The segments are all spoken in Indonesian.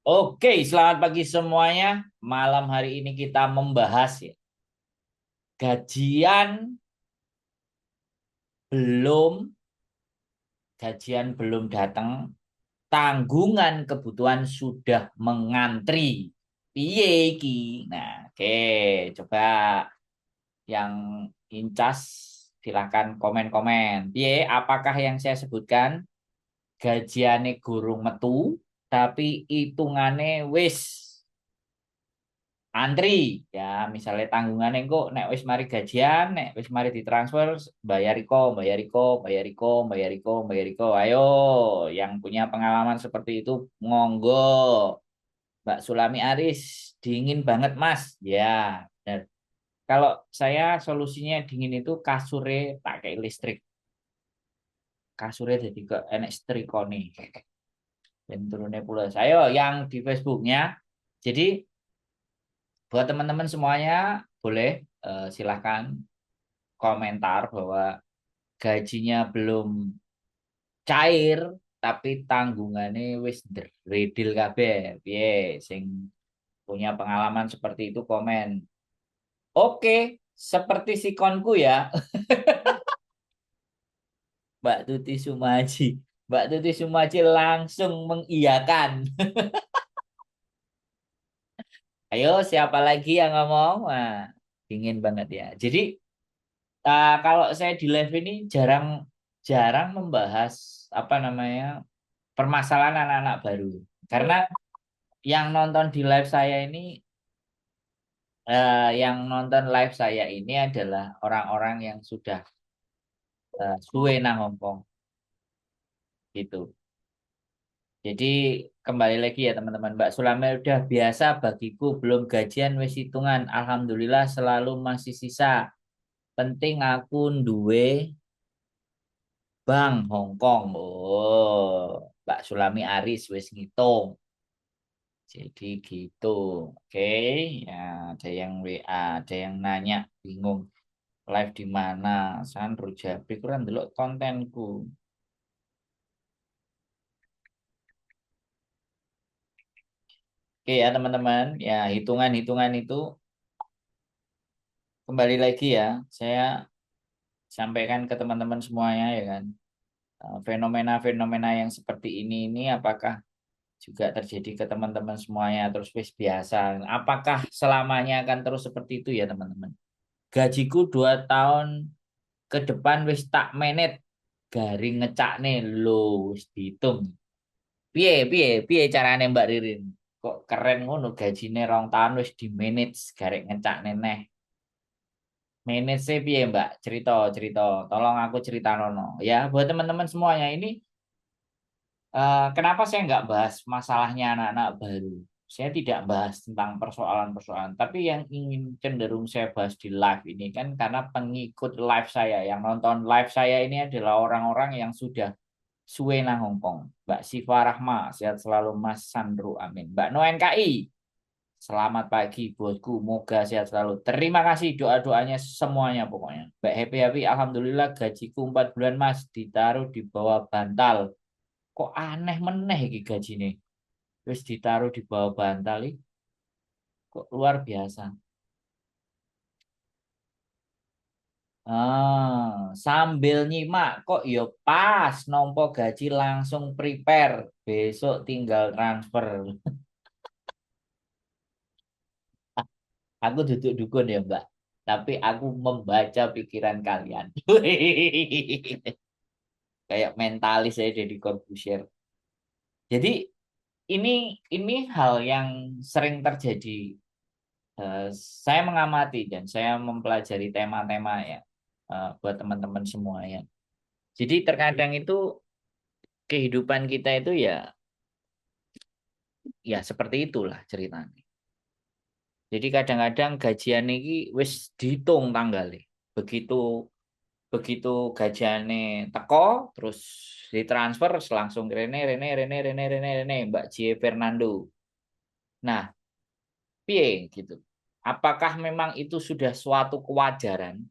Oke, selamat pagi semuanya. Malam hari ini kita membahas ya, gajian belum, gajian belum datang, tanggungan kebutuhan sudah mengantri. Piye iki? Nah, oke, coba yang incas silahkan komen-komen. Piye, apakah yang saya sebutkan gajiane gurung metu, tapi hitungane wis antri ya, misalnya tanggungannya kok nek wis mari gajian, nek wis mari ditransfer, bayar iko, bayar iko, bayar iko, bayar iko, bayar iko. Ayo yang punya pengalaman seperti itu monggo. Mbak Sulami Aris, dingin banget Mas. Ya, benar. Kalau saya solusinya dingin itu kasure pakai listrik. Kasure jadi ke enek strikone. Dan turunnya pula. Ayo yang di Facebooknya. Jadi buat teman-teman semuanya boleh silahkan komentar bahwa gajinya belum cair tapi tanggungannya wis redil kabeh. Piye sing punya pengalaman seperti itu komen. Oke, seperti sikonku ya, Mbak Tuti Sumaji. Mbak Tuti Sumaji langsung mengiyakan. Ayo siapa lagi yang ngomong? Wah, dingin banget ya. Jadi kalau saya di live ini jarang jarang membahas apa namanya permasalahan anak-anak baru. Karena yang nonton di live saya ini, yang nonton live saya ini adalah orang-orang yang sudah suwe nang Hongkong gitu. Jadi kembali lagi ya teman-teman, Mbak Sulame udah biasa bagiku belum gajian wis hitungan. Alhamdulillah selalu masih sisa. Penting aku duwe Bang Hongkong. Oh, Mbak Sulami Aris wis ngitung. Jadi gitu. Oke, ya ada yang WA, ada yang nanya bingung live di mana. Sandro Jabri kurang delok kontenku. Oke ya teman-teman, ya hitungan-hitungan itu kembali lagi ya. Saya sampaikan ke teman-teman semuanya ya kan. Fenomena-fenomena yang seperti ini apakah juga terjadi ke teman-teman semuanya terus wis biasa. Apakah selamanya akan terus seperti itu ya teman-teman? Gajiku 2 tahun ke depan wis tak menet garing ngecakne lo wis dihitung. Piye piye piye carane Mbak Ririn? Kok keren ngono gajine 2 tahun wis di manage garek ngecakne neh. Manage sih piye Mbak? Cerita cerita. Tolong aku cerita nono. Ya buat teman-teman semuanya ini kenapa saya nggak bahas masalahnya anak-anak baru? Saya tidak bahas tentang persoalan-persoalan, tapi yang ingin cenderung saya bahas di live ini kan karena pengikut live saya, yang nonton live saya ini adalah orang-orang yang sudah suwe nang Hongkong. Mbak Siva Rahma, sehat selalu Mas Sandro, amin. Mbak Noen KI, selamat pagi bosku, moga sehat selalu. Terima kasih doa-doanya semuanya pokoknya. Mbak Happy Happy, alhamdulillah gajiku 4 bulan Mas, ditaruh di bawah bantal. Kok aneh meneh iki gajine. Terus ditaruh di bawah bantal iki. Kok luar biasa. Sambil nyimak kok ya pas nompo gaji langsung prepare. Besok tinggal transfer. Aku duduk dukun ya, Mbak. Tapi aku membaca pikiran kalian. Kayak mentalis saya jadi Corbusier. Jadi ini ini hal yang sering terjadi. Saya mengamati dan saya mempelajari tema-tema ya buat teman-teman semua ya. Jadi terkadang itu kehidupan kita itu ya seperti itulah ceritanya. Jadi kadang-kadang gajian ini wis dihitung tanggalnya. Begitu begitu gajiannya teko terus ditransfer langsung Rene Rene Rene Rene Rene Rene Mbak J Fernando. Nah, piye gitu. Apakah memang itu sudah suatu kewajaran?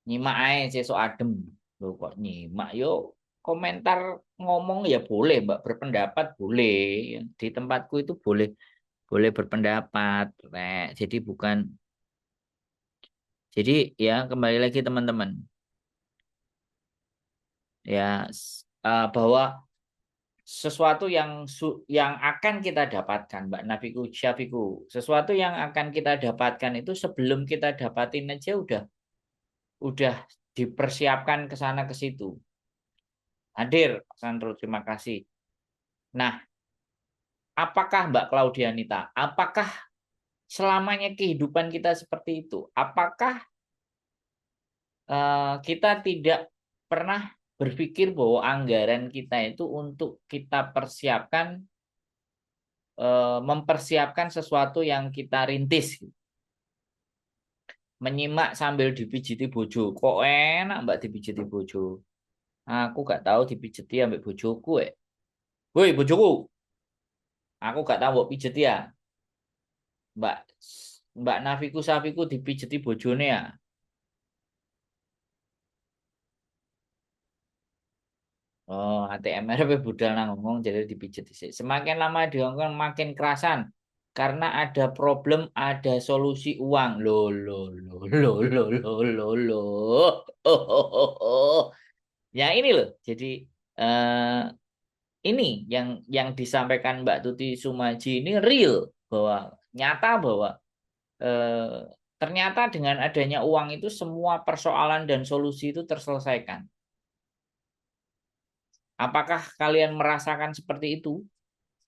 Nyimak ae sesuk adem. Lho kok nyimak yo. komentar ngomong ya boleh, Mbak, berpendapat boleh. Di tempatku itu boleh boleh berpendapat. Jadi bukan jadi ya kembali lagi teman-teman ya bahwa sesuatu yang akan kita dapatkan, Mbak Nafiku Syafiku, sesuatu yang akan kita dapatkan itu sebelum kita dapatin aja udah dipersiapkan ke sana ke situ. Hadir, Pak Sandro, terima kasih. Nah, apakah Mbak Claudianita, apakah selamanya kehidupan kita seperti itu? Apakah kita tidak pernah berpikir bahwa anggaran kita itu untuk kita persiapkan, mempersiapkan sesuatu yang kita rintis, menyimak sambil dipijiti bojo. Kok enak Mbak dipijiti bojo? Aku gak tahu dipijiti ambek bojoku. Woi bojoku, aku gak tahu mbok pijet ya. Mbak Mbak Nafiku Safiku dipijeti bojone ya. Oh, ATM RP budal nang ngomong jadi dipijet sih. Semakin lama diongkon makin kerasan. Karena ada problem, ada solusi uang. Lo. Oh, oh, oh, oh. Ya ini loh. Jadi eh, ini yang disampaikan Mbak Tuti Sumaji ini real bahwa nyata bahwa eh, ternyata dengan adanya uang itu semua persoalan dan solusi itu terselesaikan. Apakah kalian merasakan seperti itu?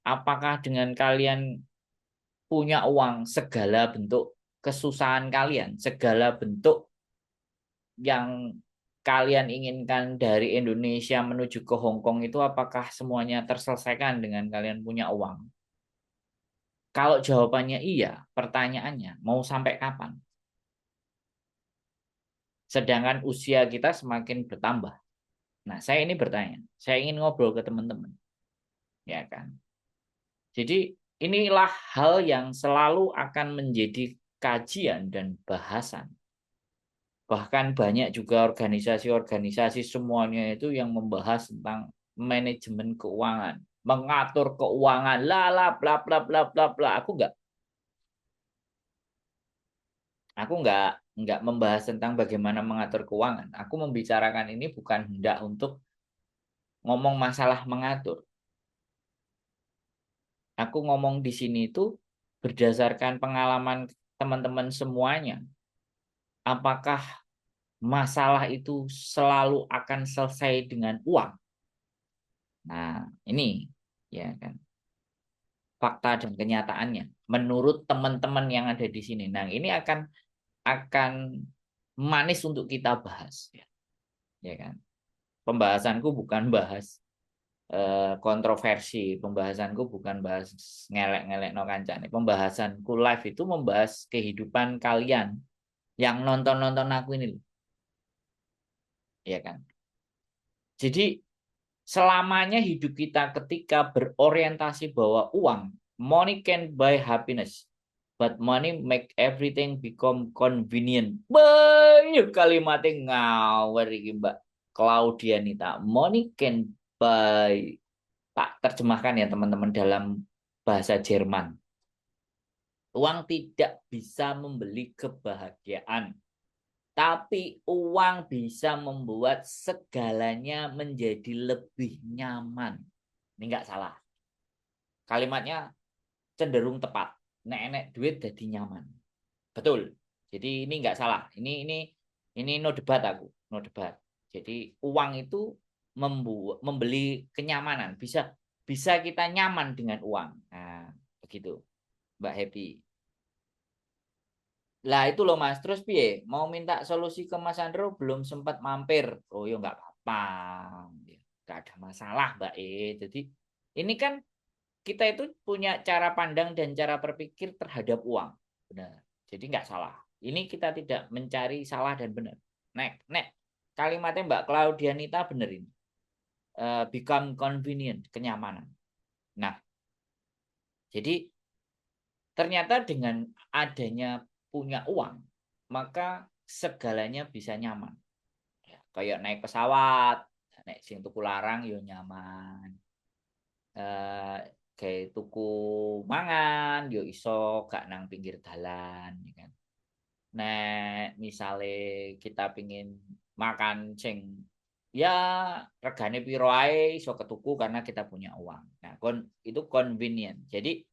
Apakah dengan kalian punya uang segala bentuk kesusahan kalian, segala bentuk yang kalian inginkan dari Indonesia menuju ke Hong Kong itu apakah semuanya terselesaikan dengan kalian punya uang? Kalau jawabannya iya, pertanyaannya mau sampai kapan? Sedangkan usia kita semakin bertambah. Nah, saya ini bertanya, saya ingin ngobrol ke teman-teman, ya kan? Jadi inilah hal yang selalu akan menjadi kajian dan bahasan. Bahkan banyak juga organisasi-organisasi semuanya itu yang membahas tentang manajemen keuangan, mengatur keuangan, lala bla bla bla bla bla. Aku nggak membahas tentang bagaimana mengatur keuangan. Aku membicarakan ini bukan hendak untuk ngomong masalah mengatur. Aku ngomong di sini itu berdasarkan pengalaman teman-teman semuanya. Apakah masalah itu selalu akan selesai dengan uang? Nah, ini ya kan fakta dan kenyataannya menurut teman-teman yang ada di sini. Nah, ini akan manis untuk kita bahas ya, ya kan. Pembahasanku bukan bahas kontroversi, pembahasanku bukan bahas ngelek-ngelek no kancane. Pembahasanku live itu membahas kehidupan kalian yang nonton-nonton aku ini loh, ya kan. Jadi selamanya hidup kita ketika berorientasi bahwa uang, money can buy happiness, but money make everything become convenient. Banyak kalimatnya ngawur iki Mbak Claudianita. Money can buy, tak terjemahkan ya teman-teman dalam bahasa Jerman. Uang tidak bisa membeli kebahagiaan. Tapi uang bisa membuat segalanya menjadi lebih nyaman. Ini nggak salah. Kalimatnya cenderung tepat. Nek duit jadi nyaman. Betul. Jadi ini nggak salah. Ini no debat aku, no debat. Jadi uang itu membeli kenyamanan. Bisa bisa kita nyaman dengan uang. Nah, begitu, Mbak Happy. Lah itu loh Mas, terus piye? Mau minta solusi ke Mas Andro belum sempat mampir. Oh ya nggak apa-apa. Nggak ada masalah Mbak Jadi ini kan kita itu punya cara pandang dan cara berpikir terhadap uang. Benar. Jadi nggak salah. Ini kita tidak mencari salah dan benar. Nek. Kalimatnya Mbak Claudianita benar ini. Become convenient, kenyamanan. Nah, jadi ternyata dengan adanya punya uang, maka segalanya bisa nyaman. Ya, kayak naik pesawat, nek sing tuku larang yo nyaman. Kayak tuku mangan yo iso gak nang pinggir dalan ya kan. Nek misale kita pingin makan sing ya regane piro ae iso ketuku karena kita punya uang. Nah, itu convenient. Jadi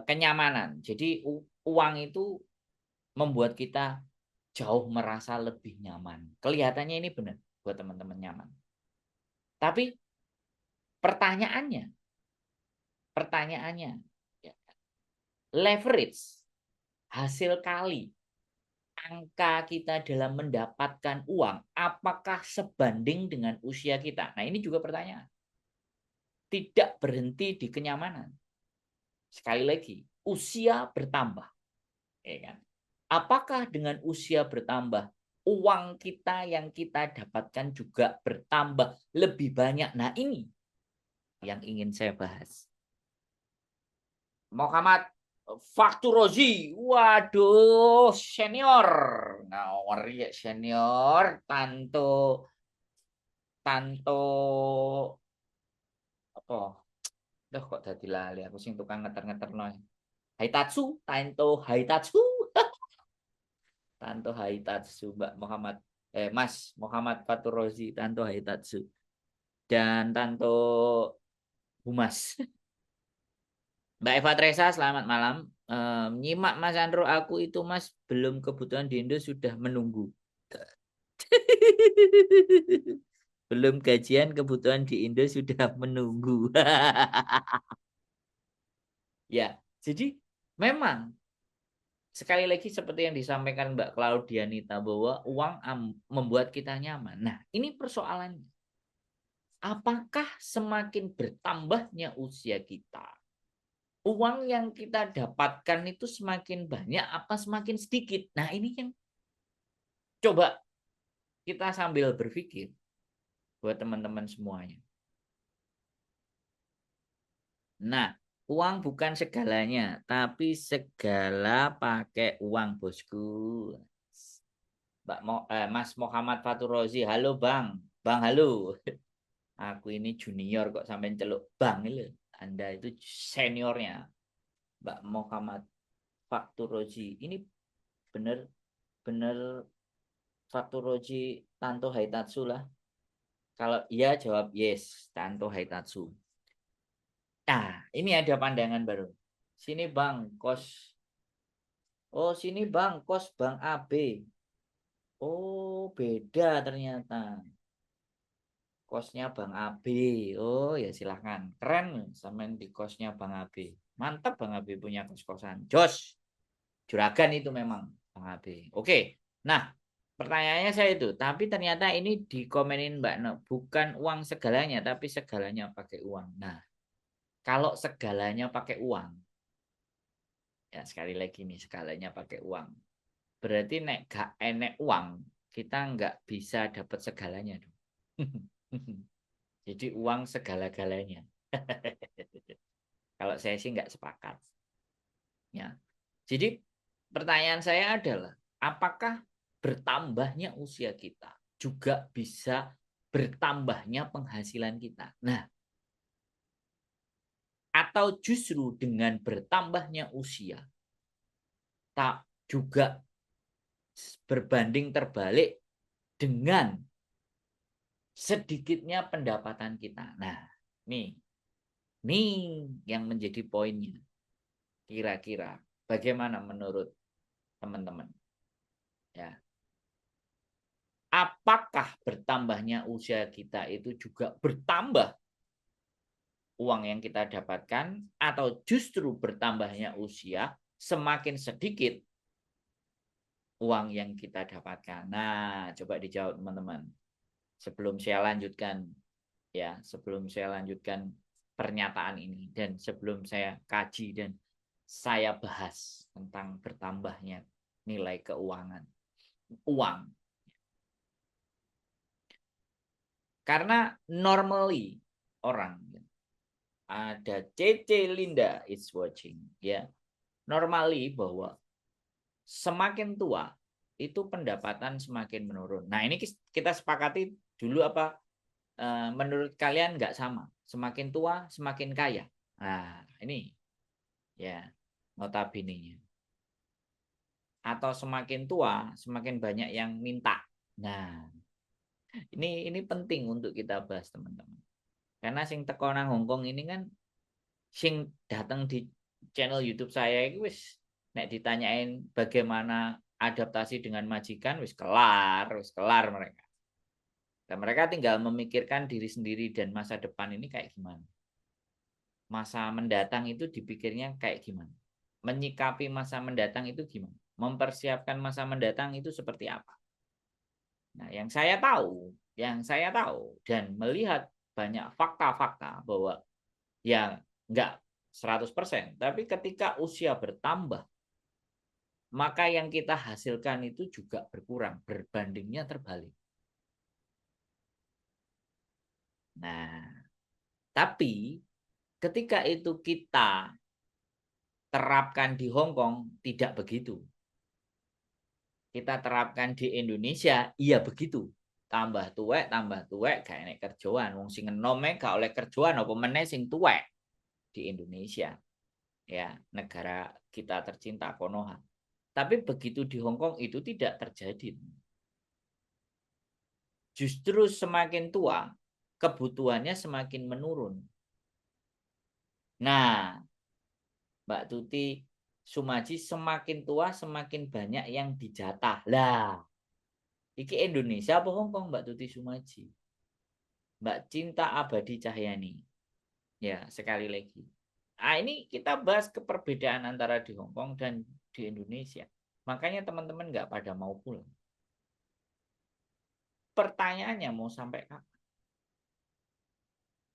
kenyamanan. Jadi uang itu membuat kita jauh merasa lebih nyaman. Kelihatannya ini benar buat teman-teman nyaman. Tapi pertanyaannya, ya, leverage hasil kali angka kita dalam mendapatkan uang, apakah sebanding dengan usia kita? Nah, ini juga pertanyaan. Tidak berhenti di kenyamanan. Sekali lagi, usia bertambah. Ya kan? Apakah dengan usia bertambah, uang kita yang kita dapatkan juga bertambah lebih banyak? Nah, ini yang ingin saya bahas. Muhammad Fakturozi, waduh, senior, ngawur ya senior, tanto, apa? Duh, kok jadi lali aku sing tukang ngeter-ngeter noy. Haitatsu, Tanto Haitatsu, Mbak Muhammad, Mas Muhammad Fakturozi, Tanto Haitatsu, dan Tanto Humas. Mbak Eva Tresa, selamat malam. Nyimak Mas Andro, aku itu Mas belum kebutuhan di Indo sudah menunggu. Belum gajian kebutuhan di Indo sudah menunggu. Ya, jadi memang sekali lagi seperti yang disampaikan Mbak Claudianita bahwa uang membuat kita nyaman. Nah, ini persoalannya. Apakah semakin bertambahnya usia kita, uang yang kita dapatkan itu semakin banyak apa semakin sedikit? Nah, ini yang coba kita sambil berpikir buat teman-teman semuanya. Nah, uang bukan segalanya, tapi segala pakai uang, bosku. Mas Muhammad Faturozi, halo Bang. Bang, halo. Aku ini junior kok sampai celuk Bang ini. Anda itu seniornya. Mbak Muhammad Fakturoji. Ini bener-bener Fakturoji Tanto Haitatsu lah. Kalau iya jawab yes, Tanto Haitatsu. Nah, ini ada pandangan baru. Sini Bang, kos. Oh, sini Bang, kos Bang AB. Oh, beda ternyata. Kosnya Bang AB. Oh, ya silahkan. Keren sampean di kosnya Bang AB. Mantap Bang AB punya kos-kosan. Jos. Juragan itu memang Bang AB. Oke. Nah, pertanyaannya saya itu, tapi ternyata ini dikomenin Mbak No, bukan uang segalanya, tapi segalanya pakai uang. Nah, kalau segalanya pakai uang, ya sekali lagi nih segalanya pakai uang. Berarti nek gak enek uang, kita nggak bisa dapat segalanya dong. Jadi uang segala-galanya. Kalau saya sih nggak sepakat. Ya. Jadi pertanyaan saya adalah, apakah bertambahnya usia kita juga bisa bertambahnya penghasilan kita? Nah, atau justru dengan bertambahnya usia, tak juga berbanding terbalik dengan sedikitnya pendapatan kita. Nah, nih yang menjadi poinnya. Kira-kira bagaimana menurut teman-teman? Ya, apakah bertambahnya usia kita itu juga bertambah uang yang kita dapatkan atau justru bertambahnya usia semakin sedikit uang yang kita dapatkan? Nah, coba dijawab teman-teman. Sebelum saya lanjutkan pernyataan ini dan sebelum saya kaji dan saya bahas tentang bertambahnya nilai keuangan uang. Karena normally orang ada CC Linda is watching ya. Normally bahwa semakin tua itu pendapatan semakin menurun. Nah, ini kita sepakati dulu apa menurut kalian nggak sama? Semakin tua semakin kaya. Nah, ini ya notabene-nya. Atau semakin tua semakin banyak yang minta. Nah, ini penting untuk kita bahas teman-teman. Karena sing teko nang Hongkong ini kan sing datang di channel YouTube saya itu wis nek ditanyain bagaimana adaptasi dengan majikan wis kelar mereka. Dan mereka tinggal memikirkan diri sendiri dan masa depan ini kayak gimana. Masa mendatang itu dipikirnya kayak gimana. Menyikapi masa mendatang itu gimana. Mempersiapkan masa mendatang itu seperti apa. Nah, yang saya tahu dan melihat banyak fakta-fakta bahwa ya enggak 100%, tapi ketika usia bertambah, maka yang kita hasilkan itu juga berkurang, berbandingnya terbalik. Nah, tapi ketika itu kita terapkan di Hong Kong, tidak begitu. Kita terapkan di Indonesia, iya begitu. Tambah tuwek gak enek kerjaan. Wong sing enome gak oleh kerjaan apa meneh sing tuwek di Indonesia. Ya, negara kita tercinta Konoha. Tapi begitu di Hong Kong itu tidak terjadi. Justru semakin tua, kebutuhannya semakin menurun. Nah, Mbak Tuti Sumaji semakin tua semakin banyak yang dijatah. Lah, iki Indonesia apa Hong Kong Mbak Tuti Sumaji? Mbak Cinta Abadi Cahyani. Ya, sekali lagi. Nah, ini kita bahas keperbedaan antara di Hong Kong dan di Indonesia. Makanya teman-teman nggak pada mau pulang. Pertanyaannya mau sampai kapan?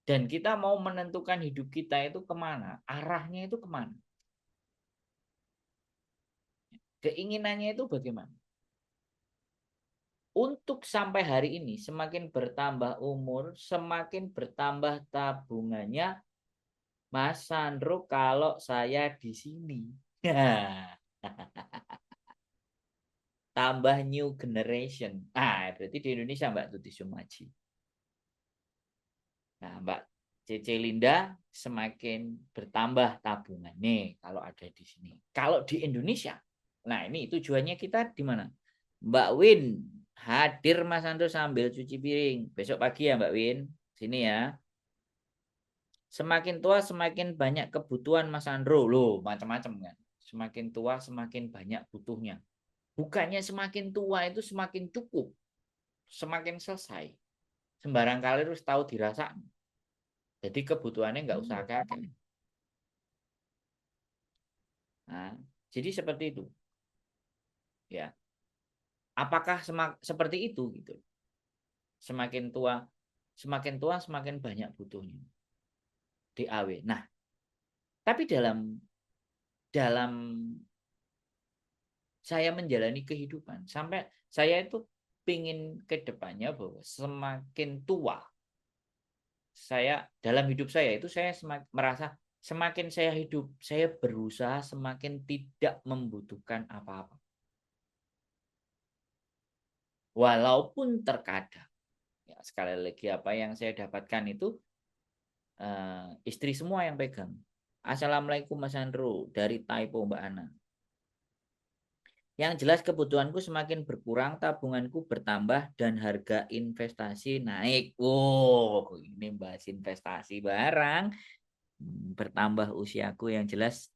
Dan kita mau menentukan hidup kita itu kemana? Arahnya itu kemana? Keinginannya itu bagaimana? Untuk sampai hari ini, semakin bertambah umur, semakin bertambah tabungannya. Mas Sandro, kalau saya di sini. Tambah new generation. Ah, berarti di Indonesia Mbak Tuti Sumaji. Nah, Mbak Cece Linda semakin bertambah tabungan nih kalau ada di sini. Kalau di Indonesia, nah ini tujuannya kita di mana? Mbak Win hadir Mas Andro sambil cuci piring. Besok pagi ya Mbak Win, sini ya. Semakin tua semakin banyak kebutuhan Mas Andro. Loh, macam-macam kan. Semakin tua semakin banyak butuhnya. Bukannya semakin tua itu semakin cukup, semakin selesai. Sembarang kali harus tahu dirasa. Jadi kebutuhannya nggak usah kakek. Nah, jadi seperti itu. Ya, apakah seperti itu gitu? Semakin tua semakin banyak butuhnya. DAW. Nah, tapi dalam dalam saya menjalani kehidupan sampai saya itu pingin ke depannya bahwa semakin tua saya dalam hidup saya itu saya merasa semakin saya hidup saya berusaha semakin tidak membutuhkan apa-apa. Walaupun terkadang ya, sekali lagi apa yang saya dapatkan itu istri semua yang pegang. Assalamualaikum Mas Andro dari Taipo Mbak Ana. Yang jelas kebutuhanku semakin berkurang, tabunganku bertambah, dan harga investasi naik. Oh, ini bahas investasi barang. Bertambah usiaku yang jelas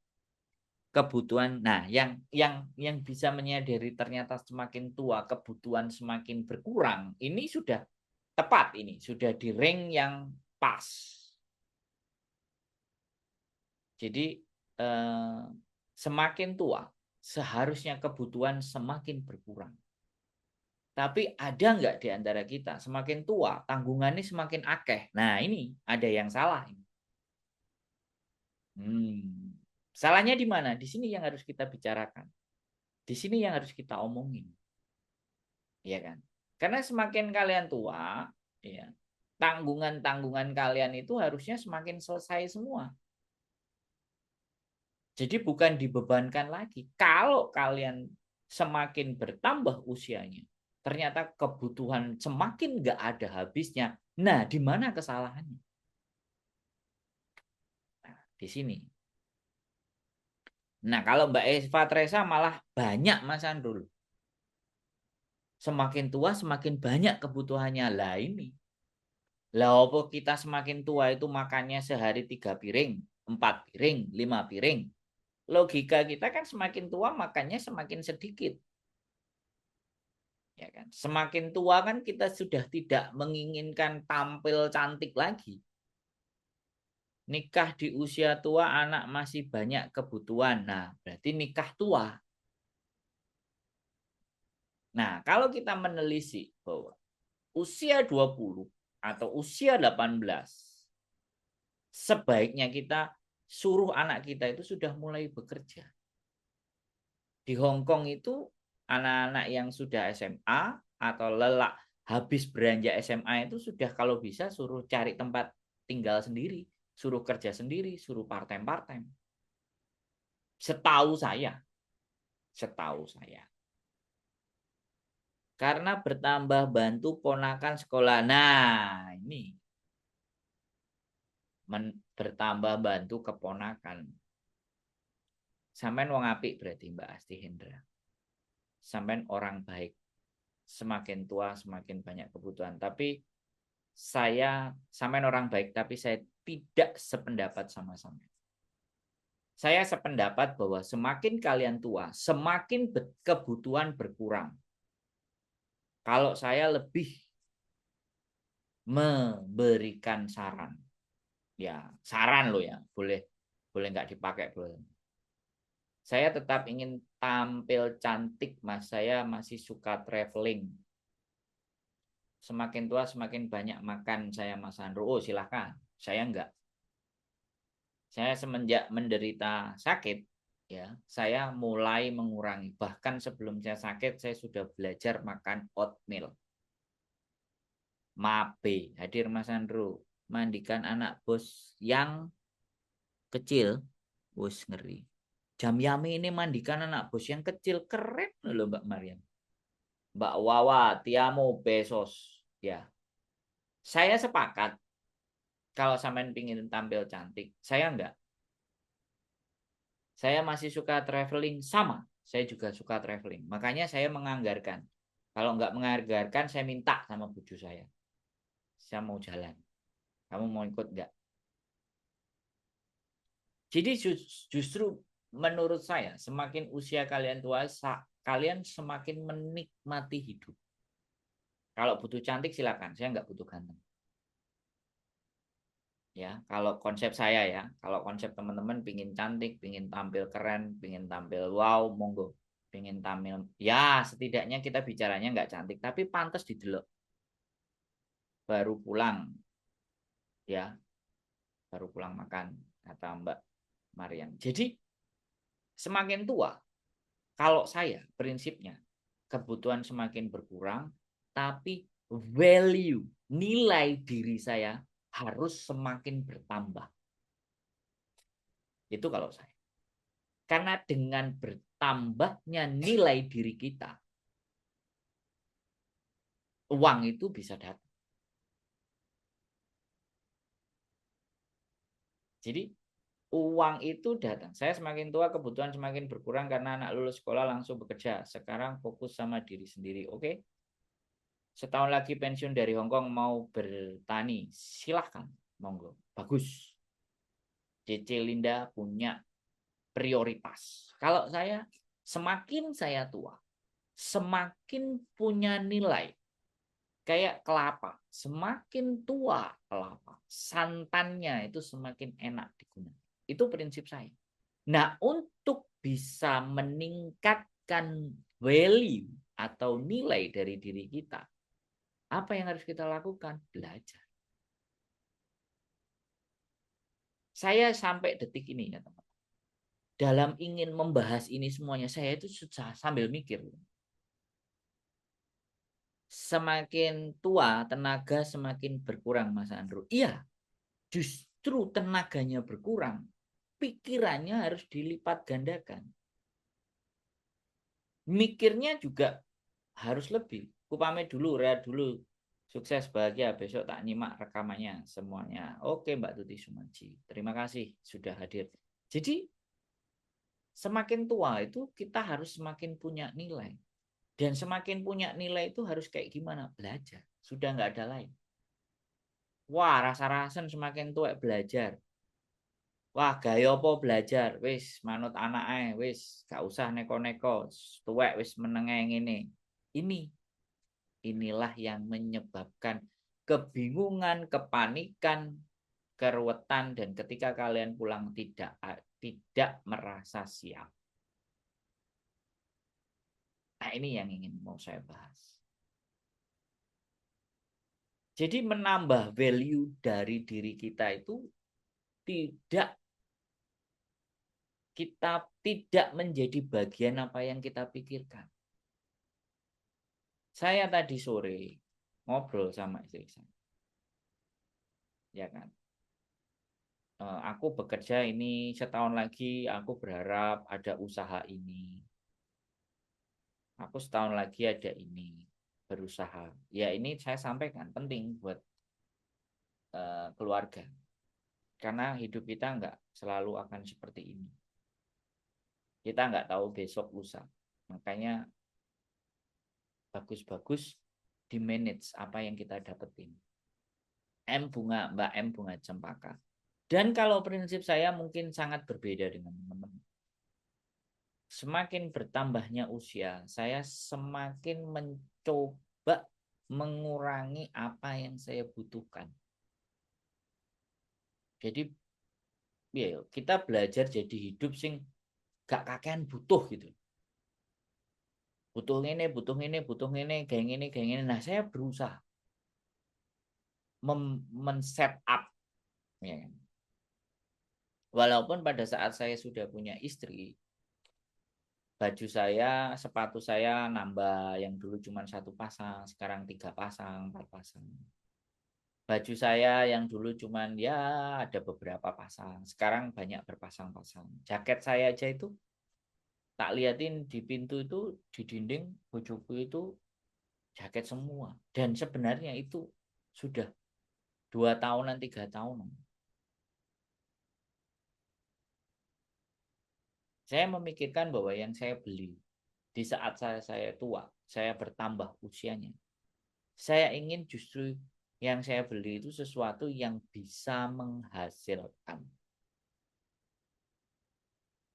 kebutuhan. Nah, yang bisa menyadari ternyata semakin tua kebutuhan semakin berkurang. Ini sudah tepat ini, sudah di ring yang pas. Jadi semakin tua seharusnya kebutuhan semakin berkurang. Tapi ada nggak di antara kita semakin tua tanggungannya semakin akeh. Nah ini ada yang salah. Salahnya di mana? Di sini yang harus kita bicarakan. Di sini yang harus kita omongin. Ya kan? Karena semakin kalian tua, ya, tanggungan-tanggungan kalian itu harusnya semakin selesai semua. Jadi bukan dibebankan lagi. Kalau kalian semakin bertambah usianya, Ternyata kebutuhan semakin nggak ada habisnya. Nah, di mana kesalahannya? Nah, di sini. Nah, kalau Mbak Eva Tresa malah banyak Mas Andrul. Semakin tua semakin banyak kebutuhannya. Lah ini. Lah apa kita semakin tua itu makannya sehari 3 piring, 4 piring, 5 piring. Logika kita kan semakin tua makannya semakin sedikit. Ya kan? Semakin tua kan kita sudah tidak menginginkan tampil cantik lagi. Nikah di usia tua anak masih banyak kebutuhan. Nah, berarti nikah tua. Nah, kalau kita menelisik bahwa usia 20 atau usia 18 sebaiknya kita suruh anak kita itu sudah mulai bekerja. Di Hong Kong itu anak-anak yang sudah SMA atau lelak habis beranjak SMA itu sudah kalau bisa suruh cari tempat tinggal sendiri, suruh kerja sendiri, suruh part-time. Setahu saya, setahu saya. Karena bertambah bantu ponakan sekolah. Nah, ini bertambah bantu keponakan. Sampai wong apik berarti Mbak Asti Hendra. Sampai orang baik. Semakin tua semakin banyak kebutuhan. Tapi saya sampai orang baik, tapi saya tidak sependapat sama-sama. Saya sependapat bahwa semakin kalian tua, semakin kebutuhan berkurang. Kalau saya lebih memberikan saran, ya saran loh ya, boleh nggak dipakai boleh. Saya tetap ingin tampil cantik, Mas. Saya masih suka traveling. Semakin tua semakin banyak makan saya, Mas Andro. Oh, silahkan. Saya enggak. Saya semenjak menderita sakit, ya, saya mulai mengurangi. Bahkan sebelum saya sakit, saya sudah belajar makan oatmeal. Mabe, hadir Mas Andro. Mandikan anak bos yang kecil, bos ngeri. Jam Yami ini mandikan anak bos yang kecil, keren loh Mbak Mariam. Mbak Wawa, Tiamo, Besos. Ya, saya sepakat kalau sampean pingin tampil cantik, saya enggak. Saya masih suka traveling sama. Saya juga suka traveling. Makanya saya menganggarkan. Kalau enggak menganggarkan, saya minta sama buju saya. Saya mau jalan. Kamu mau ikut enggak? Jadi justru menurut saya, semakin usia kalian tua, kalian semakin menikmati hidup. Kalau butuh cantik silakan, saya enggak butuh ganteng. Ya, kalau konsep saya ya, kalau konsep teman-teman pingin cantik, pingin tampil keren, pingin tampil wow, monggo. Pingin tampil, ya setidaknya kita bicaranya nggak cantik, tapi pantas didelok. Baru pulang, ya, baru pulang makan, kata Mbak Marian. Jadi semakin tua, kalau saya prinsipnya kebutuhan semakin berkurang, tapi value, nilai diri saya harus semakin bertambah. Itu kalau saya. Karena dengan bertambahnya nilai diri kita, uang itu bisa datang. Jadi uang itu datang. Saya semakin tua, kebutuhan semakin berkurang karena anak lulus sekolah langsung bekerja. Sekarang fokus sama diri sendiri. Oke? Setahun lagi pensiun dari Hong Kong mau bertani. Silahkan. Monggo. Bagus. Cece Linda punya prioritas. Kalau saya, semakin saya tua, semakin punya nilai. Kayak kelapa, semakin tua kelapa, santannya itu semakin enak digunakan. Itu prinsip saya. Nah, untuk bisa meningkatkan value atau nilai dari diri kita, apa yang harus kita lakukan? Belajar. Saya sampai detik ini ya teman. Dalam ingin membahas ini semuanya, saya itu susah sambil mikir. Semakin tua, tenaga semakin berkurang, Mas Andrew. Iya, justru tenaganya berkurang, pikirannya harus dilipat gandakan. Mikirnya juga harus lebih. Ku pamit dulu, rehat dulu. Sukses, bahagia. Besok tak nyimak rekamannya semuanya. Oke, Mbak Tuti Sumaji. Terima kasih sudah hadir. Jadi, semakin tua itu kita harus semakin punya nilai. Dan semakin punya nilai itu harus kayak gimana? Belajar. Sudah nggak ada lain. Wah, rasa-rasen semakin tua belajar. Wah, gaya apa belajar? Wis manut anake, wis gak usah neko-neko. Tuwek wis menenge ngene. Ini inilah yang menyebabkan kebingungan, kepanikan, keruwetan dan ketika kalian pulang tidak merasa siap. Nah, ini yang ingin mau saya bahas. Jadi menambah value dari diri kita itu tidak kita tidak menjadi bagian apa yang kita pikirkan. Saya tadi sore ngobrol sama istri saya, ya kan. Aku bekerja ini setahun lagi, aku berharap ada usaha ini. Aku setahun lagi ada ini, berusaha. Ya ini saya sampaikan penting buat keluarga. Karena hidup kita nggak selalu akan seperti ini. Kita nggak tahu besok lusa. Makanya bagus-bagus di manage apa yang kita dapetin. Mbak M bunga cempaka. Dan kalau prinsip saya mungkin sangat berbeda dengan teman-teman. Semakin bertambahnya usia, saya semakin mencoba mengurangi apa yang saya butuhkan. Jadi ya kita belajar jadi hidup sing gak kakean butuh gitu. Butuh ini, butuh ini, butuh ini, kayak ini, kayak ini. Nah, saya berusaha men-set up ya. Walaupun pada saat saya sudah punya istri, baju saya, sepatu saya nambah, yang dulu cuma satu pasang, sekarang 3 pasang, 4 pasang. Baju saya yang dulu cuma ya ada beberapa pasang, sekarang banyak berpasang-pasang. Jaket saya aja itu tak liatin di pintu itu, di dinding bojoku itu jaket semua. Dan sebenarnya itu sudah 2 tahunan, 3 tahunan. Saya memikirkan bahwa yang saya beli di saat saya tua, saya bertambah usianya. Saya ingin justru yang saya beli itu sesuatu yang bisa menghasilkan.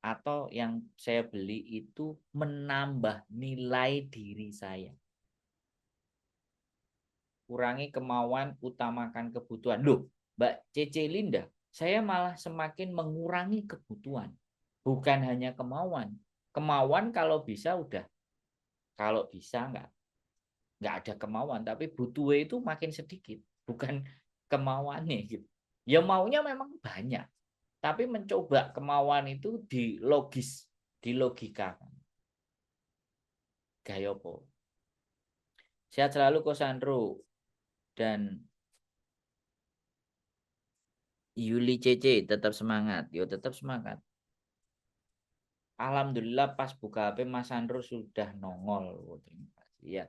Atau yang saya beli itu menambah nilai diri saya. Kurangi kemauan, utamakan kebutuhan. Loh, Mbak Cece Linda, saya malah semakin mengurangi kebutuhan. Bukan hanya kemauan. Kemauan kalau bisa udah. Kalau bisa nggak ada kemauan, tapi butuhnya itu makin sedikit. Bukan kemauannya gitu. Ya maunya memang banyak. Tapi mencoba kemauan itu dilogikakan. Gaya apa? Sehat selalu Ko Sandro dan Yuli CC tetap semangat. Yo tetap semangat. Alhamdulillah pas buka HP Mas Sandro sudah nongol. Oh, terima kasih ya.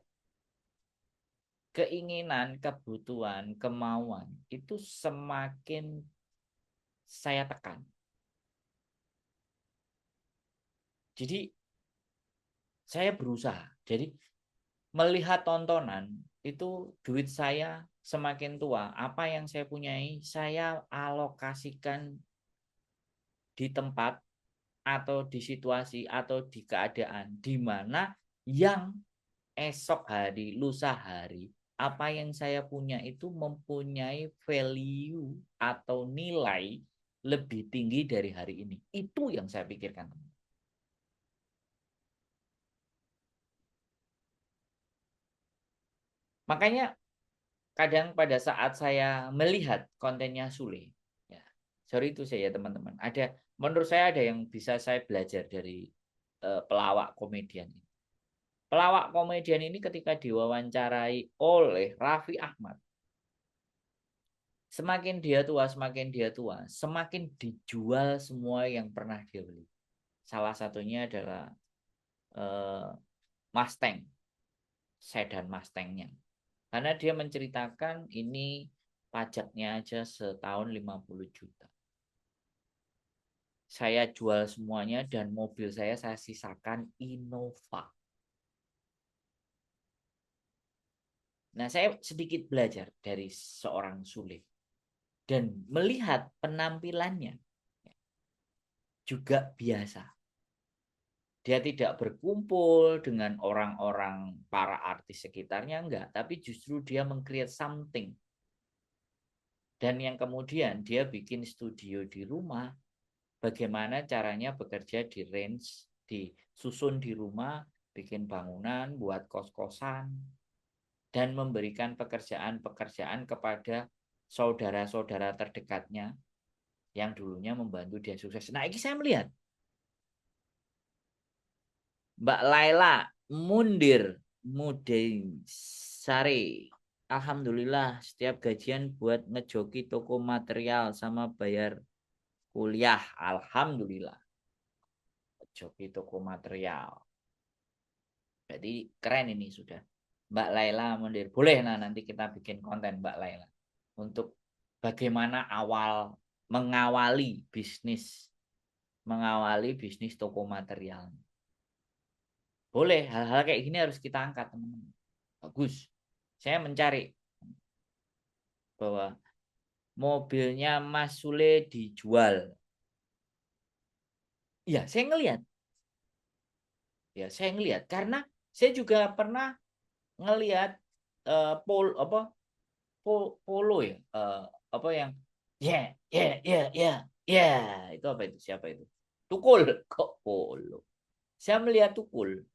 Keinginan, kebutuhan, kemauan itu semakin saya tekan. Jadi saya berusaha. Jadi melihat tontonan itu duit saya semakin tua. Apa yang saya punyai saya alokasikan di tempat atau di situasi atau di keadaan di mana yang esok hari, lusa hari, apa yang saya punya itu mempunyai value atau nilai lebih tinggi dari hari ini. Itu yang saya pikirkan. Makanya kadang pada saat saya melihat kontennya Sule, ya, sorry itu saya teman-teman, menurut saya ada yang bisa saya belajar dari pelawak komedian ini. Pelawak komedian ini ketika diwawancarai oleh Raffi Ahmad, semakin dia tua, semakin dijual semua yang pernah dia beli. Salah satunya adalah Mustang. sedan Mustang-nya. Karena dia menceritakan ini pajaknya aja setahun 50 juta. Saya jual semuanya dan mobil saya sisakan Innova. Nah, saya sedikit belajar dari seorang Sule dan melihat penampilannya juga biasa. Dia tidak berkumpul dengan orang-orang para artis sekitarnya, enggak, tapi justru dia meng-create something. Dan yang kemudian dia bikin studio di rumah, bagaimana caranya bekerja di range, disusun di rumah, bikin bangunan, buat kos-kosan, dan memberikan pekerjaan-pekerjaan kepada saudara-saudara terdekatnya yang dulunya membantu dia sukses. Nah, ini saya melihat Mbak Laila Mundir Mudesari. Alhamdulillah setiap gajian buat ngejoki toko material sama bayar kuliah. Alhamdulillah. Joki toko material. Jadi keren ini sudah. Mbak Laila Mundir. Boleh nah nanti kita bikin konten Mbak Laila. Untuk bagaimana mengawali bisnis toko material. Boleh, hal-hal kayak gini harus kita angkat, teman-teman. Bagus. Saya mencari bahwa mobilnya Mas Sule dijual. Ya, saya ngelihat. Ya, saya ngelihat karena saya juga pernah ngelihat polo ya, apa yang ya itu apa itu, siapa itu, Tukul. Kok polo, saya melihat Tukul,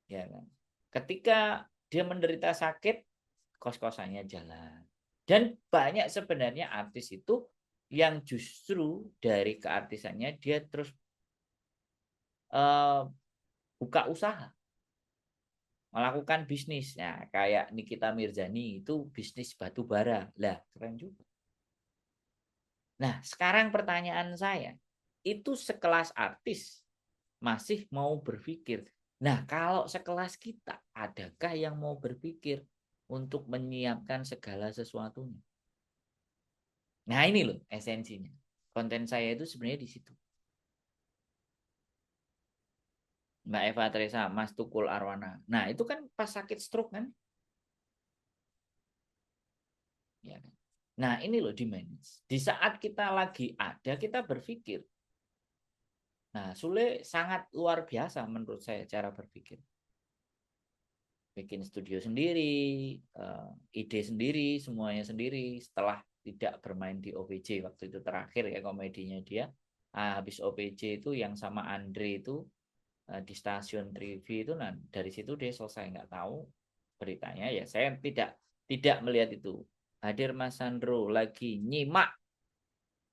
ya kan, ketika dia menderita sakit kos-kosannya jalan. Dan banyak sebenarnya artis itu yang justru dari keartisannya dia terus uh, buka usaha, melakukan bisnis. Nah, kayak Nikita Mirzani itu bisnis batu bara. Lah, keren juga. Nah, sekarang pertanyaan saya, itu sekelas artis masih mau berpikir. Nah, kalau sekelas kita, adakah yang mau berpikir untuk menyiapkan segala sesuatunya? Nah, ini loh esensinya. Konten saya itu sebenarnya di situ. Mbak Eva Teresa, Mas Tukul Arwana. Nah, itu kan pas sakit stroke kan? Ya kan? Nah, ini loh di manage. Di saat kita lagi ada, kita berpikir. Nah, Sule sangat luar biasa menurut saya cara berpikir. Bikin studio sendiri, ide sendiri, semuanya sendiri. Setelah tidak bermain di OPJ waktu itu terakhir ya komedinya dia. Habis OPJ itu yang sama Andre itu di stasiun TV itu, nah dari situ dia selesai, nggak tahu beritanya ya, saya tidak melihat itu. Hadir Mas Sandro lagi nyimak,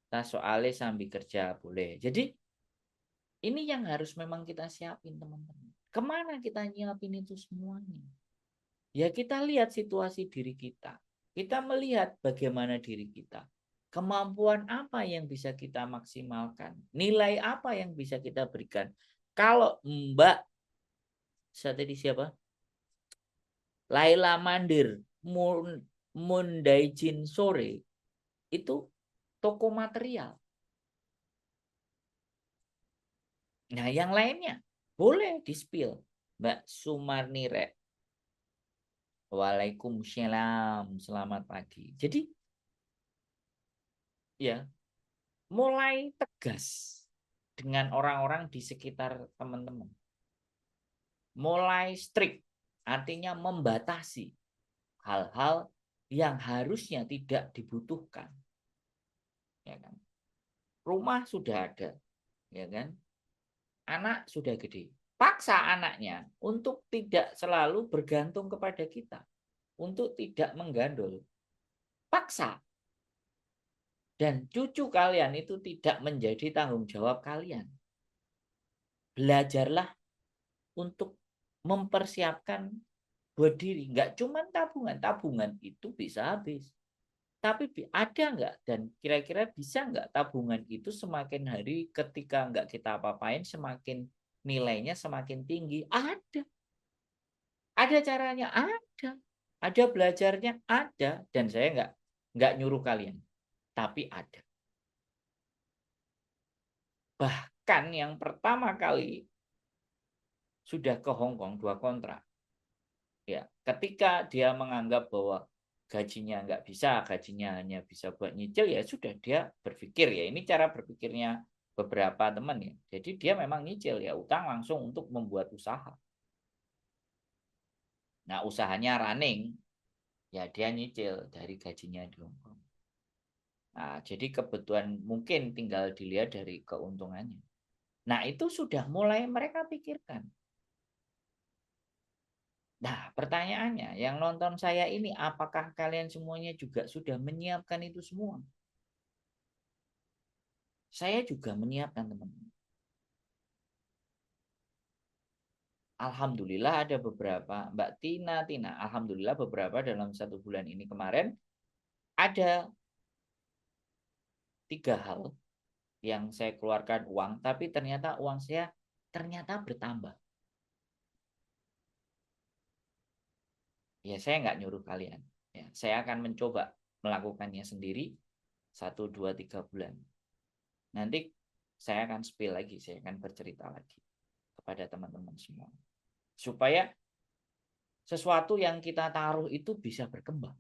tas soalnya sambil kerja boleh. Jadi ini yang harus memang kita siapin, teman-teman. Kemana kita nyiapin itu semuanya? Ya kita lihat situasi diri kita. Kita melihat bagaimana diri kita. Kemampuan apa yang bisa kita maksimalkan. Nilai apa yang bisa kita berikan. Kalau Mbak, tadi siapa? Laila Mandir, Mundaijin Sore, itu toko material. Nah, yang lainnya boleh di-spill. Mbak Sumarni Rek. Waalaikumsalam, selamat pagi. Jadi, ya, mulai tegas dengan orang-orang di sekitar teman-teman. Mulai strict, artinya membatasi hal-hal yang harusnya tidak dibutuhkan. Ya kan? Rumah sudah ada, ya kan? Anak sudah gede. Paksa anaknya untuk tidak selalu bergantung kepada kita, untuk tidak menggandol. Paksa. Dan cucu kalian itu tidak menjadi tanggung jawab kalian. Belajarlah untuk mempersiapkan buat diri. Nggak cuma tabungan. Tabungan itu bisa habis. Tapi ada nggak, dan kira-kira bisa nggak tabungan itu semakin hari ketika nggak kita apa-apain semakin nilainya semakin tinggi? Ada. Ada caranya, ada. Ada belajarnya, ada. Dan saya nggak nyuruh kalian, tapi ada. Bahkan yang pertama kali sudah ke Hong Kong 2 kontrak. Ya, ketika dia menganggap bahwa gajinya nggak bisa, gajinya hanya bisa buat nyicil, ya sudah dia berpikir, ya ini cara berpikirnya beberapa teman ya. Jadi dia memang nyicil, ya utang langsung untuk membuat usaha. Nah, usahanya running, ya dia nyicil dari gajinya di Hong Kong. Nah, jadi kebutuhan mungkin tinggal dilihat dari keuntungannya. Nah, itu sudah mulai mereka pikirkan. Nah, pertanyaannya, yang nonton saya ini, apakah kalian semuanya juga sudah menyiapkan itu semua? Saya juga menyiapkan, teman-teman. Alhamdulillah ada beberapa, Mbak Tina, Alhamdulillah beberapa dalam 1 bulan ini kemarin, ada 3 hal yang saya keluarkan uang, tapi ternyata uang saya ternyata bertambah. Ya, saya nggak nyuruh kalian. Ya, saya akan mencoba melakukannya sendiri 1, 2, 3 bulan. Nanti saya akan spill lagi, saya akan bercerita lagi kepada teman-teman semua. Supaya sesuatu yang kita taruh itu bisa berkembang.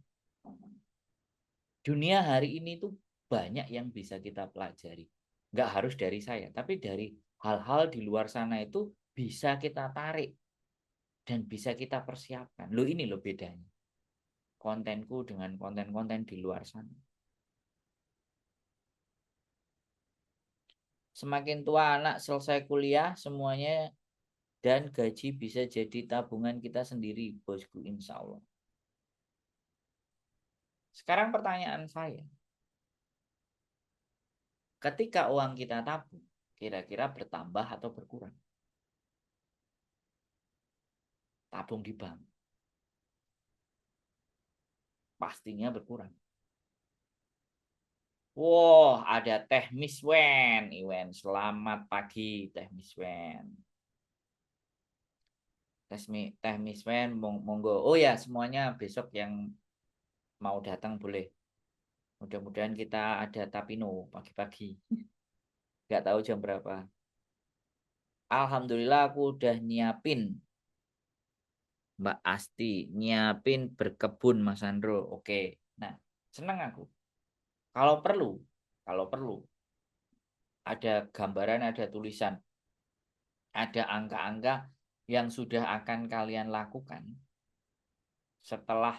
Dunia hari ini tuh banyak yang bisa kita pelajari. Nggak harus dari saya, tapi dari hal-hal di luar sana itu bisa kita tarik dan bisa kita persiapkan. Loh, ini loh bedanya kontenku dengan konten-konten di luar sana. Semakin tua anak selesai kuliah semuanya dan gaji bisa jadi tabungan kita sendiri, bosku, insya Allah. Sekarang pertanyaan saya, ketika uang kita tabung, kira-kira bertambah atau berkurang? Tabung di bank, pastinya berkurang. Wah, ada Teh Miss Wen, Iwen. Selamat pagi, Teh Miss Wen. Teh Miss Wen, monggo. Oh ya, semuanya besok yang mau datang boleh. Mudah-mudahan kita ada Tapino pagi-pagi. Nggak tahu jam berapa. Alhamdulillah aku udah nyiapin, Mbak Asti, nyiapin berkebun Mas Andro. Oke. Nah, senang aku. Kalau perlu, kalau perlu, ada gambaran, ada tulisan, ada angka-angka yang sudah akan kalian lakukan setelah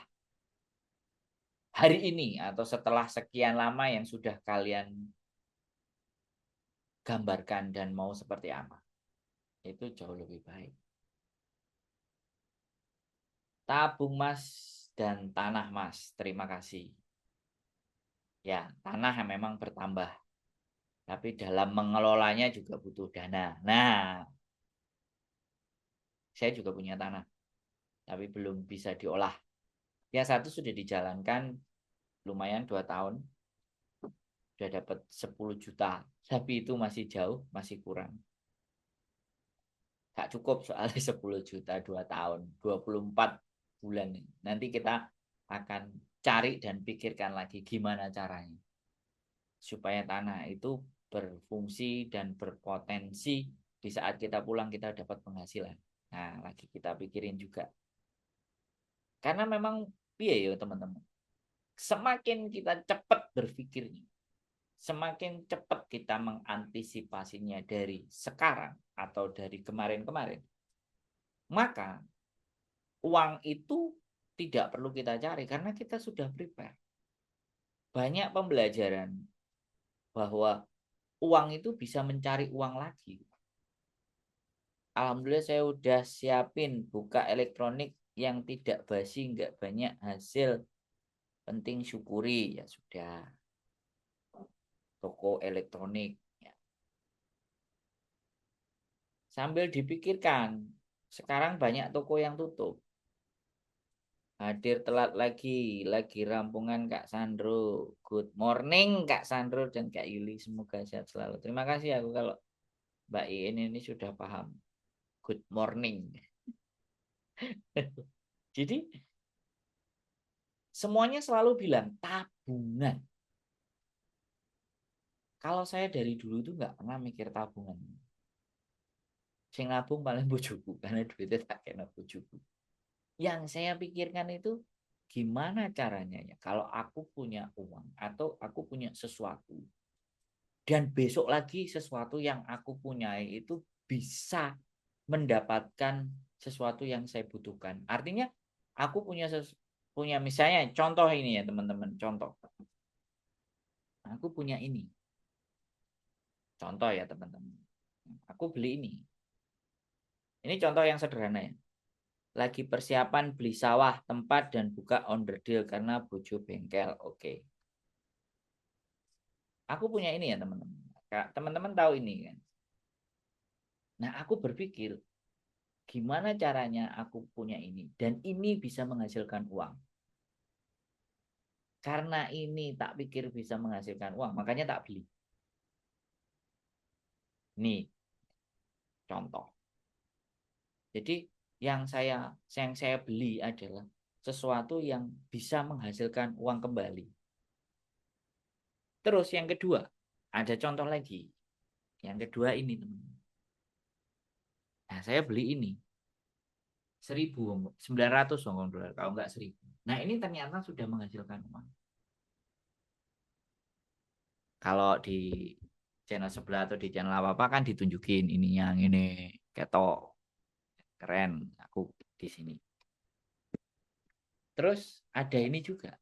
hari ini atau setelah sekian lama yang sudah kalian gambarkan dan mau seperti apa. Itu jauh lebih baik. Tabung Mas dan tanah Mas, terima kasih. Ya, tanah yang memang bertambah, tapi dalam mengelolanya juga butuh dana. Nah, saya juga punya tanah, tapi belum bisa diolah. Ya, satu sudah dijalankan lumayan 2 tahun, sudah dapat 10 juta, tapi itu masih jauh, masih kurang. Gak cukup soalnya 10 juta 2 tahun, 24 bulan. Nanti kita akan cari dan pikirkan lagi gimana caranya supaya tanah itu berfungsi dan berpotensi di saat kita pulang kita dapat penghasilan. Nah, lagi kita pikirin juga. Karena memang iya ya teman-teman. Semakin kita cepat berpikirnya, semakin cepat kita mengantisipasinya dari sekarang atau dari kemarin-kemarin, maka uang itu tidak perlu kita cari karena kita sudah prepare. Banyak pembelajaran bahwa uang itu bisa mencari uang lagi. Alhamdulillah saya udah siapin buka elektronik yang tidak basi, nggak banyak hasil. Penting syukuri, ya sudah. Toko elektronik. Ya. Sambil dipikirkan, sekarang banyak toko yang tutup. Hadir telat lagi rampungan Kak Sandro. Good morning Kak Sandro dan Kak Yuli, semoga sehat selalu. Terima kasih aku kalau Mbak Iin ini sudah paham. Good morning. Jadi semuanya selalu bilang tabungan. Kalau saya dari dulu itu nggak pernah mikir tabungan. Sing nabung paling bojoku karena duitnya tak kena bojoku. Yang saya pikirkan itu gimana caranya ya kalau aku punya uang atau aku punya sesuatu dan besok lagi sesuatu yang aku punyai itu bisa mendapatkan sesuatu yang saya butuhkan. Artinya aku punya misalnya contoh ini ya teman-teman, contoh. Aku punya ini. Contoh ya teman-teman. Aku beli ini. Ini contoh yang sederhana ya. Lagi persiapan beli sawah, tempat dan buka onderdil karena bojo bengkel. Oke. Aku punya ini ya teman-teman. Teman-teman tahu ini kan. Nah, aku berpikir gimana caranya aku punya ini dan ini bisa menghasilkan uang. Karena ini tak pikir bisa menghasilkan uang, makanya tak beli. Nih, contoh. Jadi yang saya beli adalah sesuatu yang bisa menghasilkan uang kembali. Terus yang kedua, ada contoh lagi. Yang kedua ini teman. Nah, saya beli ini 1.900 Hong Kong dolar kalau nggak 1.000. Nah, ini ternyata sudah menghasilkan uang. Kalau di channel sebelah atau di channel apa-apa kan ditunjukin ini yang ini ketok keren aku di sini. Terus ada ini juga.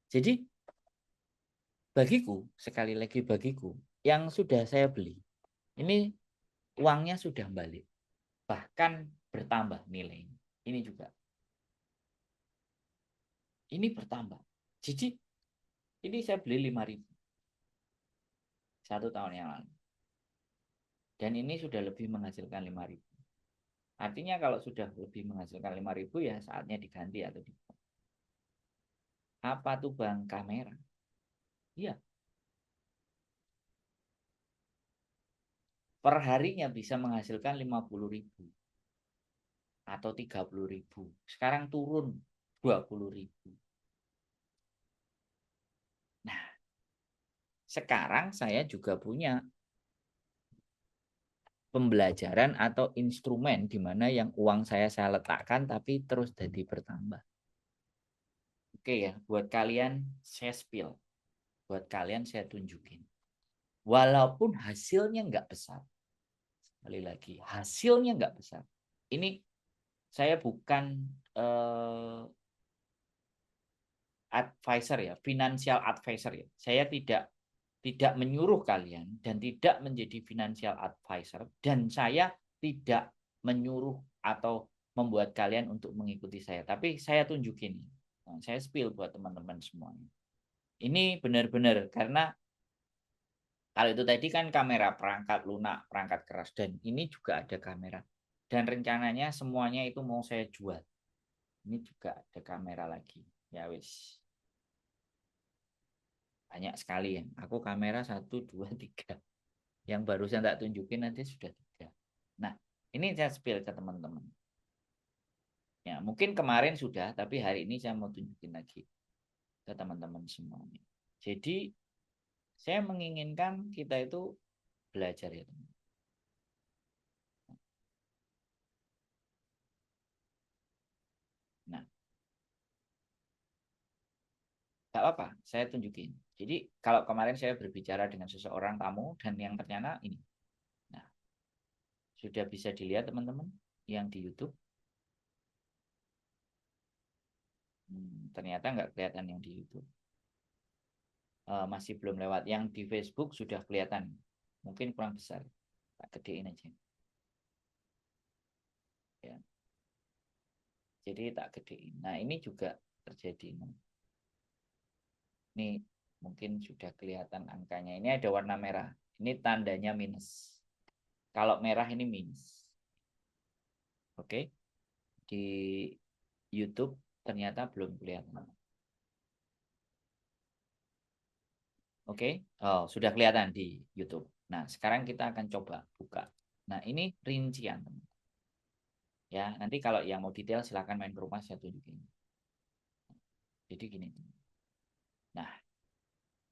Jadi bagiku, sekali lagi bagiku, yang sudah saya beli, ini uangnya sudah balik. Bahkan bertambah nilainya. Ini juga. Ini bertambah. Jadi ini saya beli 5.000 1 tahun yang lalu. Dan ini sudah lebih menghasilkan 5.000. Artinya kalau sudah lebih menghasilkan 5.000 ya saatnya diganti atau di. Apa tuh bang? Kamera. Iya. Perharinya bisa menghasilkan 50.000 atau 30.000. Sekarang turun 20.000. Nah, sekarang saya juga punya pembelajaran atau instrumen di mana yang uang saya letakkan tapi terus jadi bertambah. Oke ya, buat kalian saya spill, buat kalian saya tunjukin. Walaupun hasilnya nggak besar, sekali lagi hasilnya nggak besar. Ini saya bukan eh, advisor ya, financial advisor ya. Saya tidak menyuruh kalian dan tidak menjadi financial advisor dan saya tidak menyuruh atau membuat kalian untuk mengikuti saya. Tapi saya tunjukin. Nah, saya spill buat teman-teman semuanya. Ini benar-benar karena kalau itu tadi kan kamera perangkat lunak, perangkat keras dan ini juga ada kamera. Dan rencananya semuanya itu mau saya jual. Ini juga ada kamera lagi. Ya wis. Banyak sekali ya. Aku kamera 1, 2, 3. Yang barusan tak tunjukin nanti sudah 3. Nah, ini saya spill ke teman-teman. Ya, mungkin kemarin sudah, tapi hari ini saya mau tunjukin lagi ke teman-teman semuanya. Jadi, saya menginginkan kita itu belajar ya, teman. Nah, tak apa, saya tunjukin. Jadi, kalau kemarin saya berbicara dengan seseorang tamu dan yang ternyata ini. Nah, sudah bisa dilihat teman-teman yang di YouTube. Ternyata nggak kelihatan yang di YouTube. Masih belum lewat. Yang di Facebook sudah kelihatan. Mungkin kurang besar. Tak gedein aja. Ya. Jadi tak gedein. Nah ini juga terjadi. Ini mungkin sudah kelihatan angkanya. Ini ada warna merah. Ini tandanya minus. Kalau merah ini minus. Oke. Di YouTube ternyata belum kelihatan. Oke. Oh, sudah kelihatan di YouTube. Nah, sekarang kita akan coba buka. Nah, ini rincian. Ya, nanti kalau yang mau detail silakan main ke rumah saya tunjukin. Jadi gini. Nah,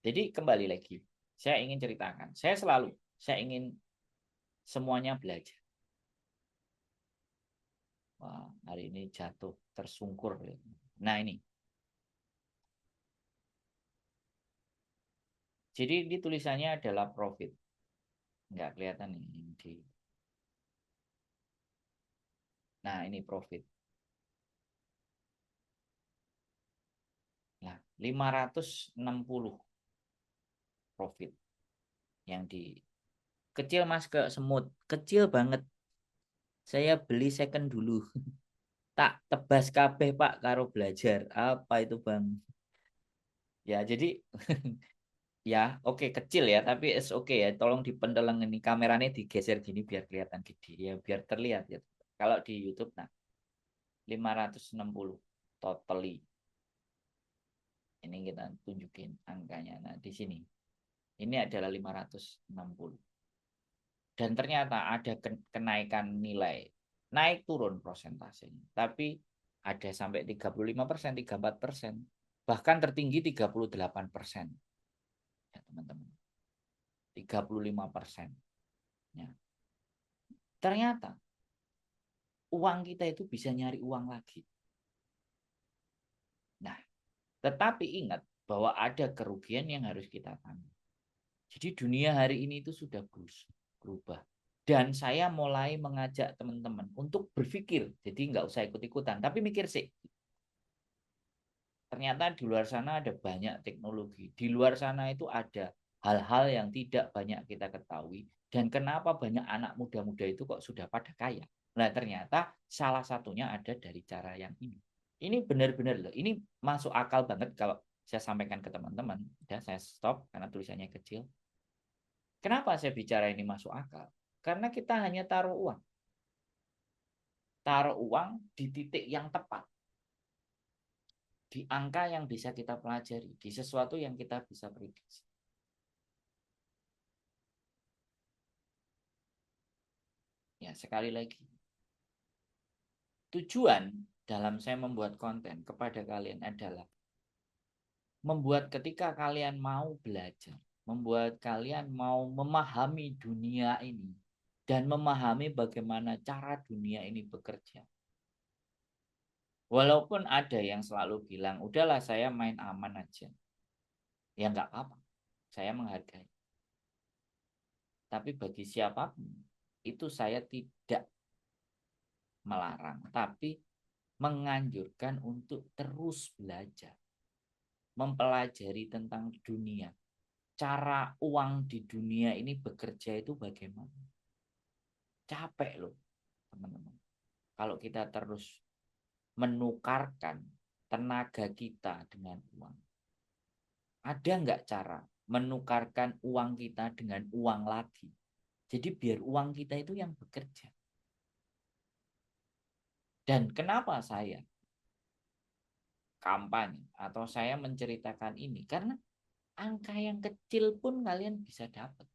jadi kembali lagi. Saya ingin ceritakan. Saya ingin semuanya belajar. Wah, hari ini jatuh tersungkur. Nah, ini. Jadi ini tulisannya adalah profit. Nggak kelihatan ini di. Nah, ini profit. Nah, 560 profit yang di kecil Mas ke semut, kecil banget. Saya beli second dulu. Tak tebas kabeh Pak karo belajar. Apa itu Bang? Ya, jadi ya oke kecil ya, tapi it's oke ya. Tolong dipendeleng ini kameranya digeser gini biar kelihatan gede ya, biar terlihat ya. Kalau di YouTube nah 560 totally. Ini kita tunjukin angkanya. Nah, di sini. Ini adalah 560. Dan ternyata ada kenaikan nilai. Naik turun prosentasenya. Tapi ada sampai 35%, 34%. Bahkan tertinggi 38%. Ya, teman-teman. 35%. Ya. Ternyata uang kita itu bisa nyari uang lagi. Nah, tetapi ingat bahwa ada kerugian yang harus kita tanggung. Jadi dunia hari ini itu sudah berubah. Dan saya mulai mengajak teman-teman untuk berpikir. Jadi nggak usah ikut-ikutan, tapi mikir sih. Ternyata di luar sana ada banyak teknologi. Di luar sana itu ada hal-hal yang tidak banyak kita ketahui. Dan kenapa banyak anak muda-muda itu kok sudah pada kaya? Nah ternyata salah satunya ada dari cara yang ini. Ini benar-benar loh. Ini masuk akal banget kalau saya sampaikan ke teman-teman. Ya, saya stop karena tulisannya kecil. Kenapa saya bicara ini masuk akal? Karena kita hanya taruh uang. Taruh uang di titik yang tepat. Di angka yang bisa kita pelajari. Di sesuatu yang kita bisa prediksi. Ya, sekali lagi. Tujuan dalam saya membuat konten kepada kalian adalah membuat ketika kalian mau belajar. Membuat kalian mau memahami dunia ini. Dan memahami bagaimana cara dunia ini bekerja. Walaupun ada yang selalu bilang, udahlah saya main aman aja. Ya nggak apa-apa, saya menghargai. Tapi bagi siapapun, itu saya tidak melarang. Tapi menganjurkan untuk terus belajar. Mempelajari tentang dunia. Cara uang di dunia ini bekerja itu bagaimana. Capek loh, teman-teman. Kalau kita terus menukarkan tenaga kita dengan uang. Ada nggak cara menukarkan uang kita dengan uang lagi? Jadi biar uang kita itu yang bekerja. Dan kenapa saya kampanye atau saya menceritakan ini? Karena angka yang kecil pun kalian bisa dapat.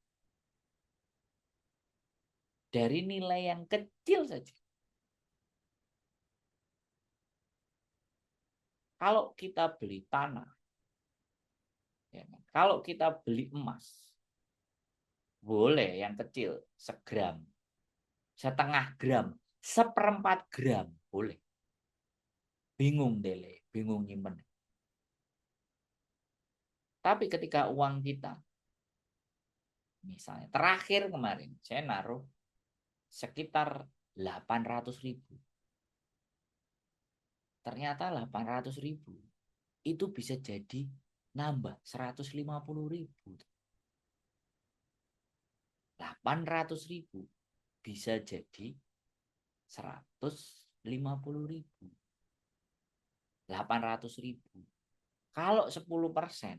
Dari nilai yang kecil saja. Kalau kita beli tanah, ya kan? Kalau kita beli emas, boleh yang kecil, segram, setengah gram, seperempat gram, boleh. Bingung dele, bingung nyimpen. Tapi ketika uang kita, misalnya terakhir kemarin, saya naruh sekitar 800.000. Ternyata 800.000 itu bisa jadi nambah 150.000. 800.000 bisa jadi 150.000. 800.000. Kalau 10%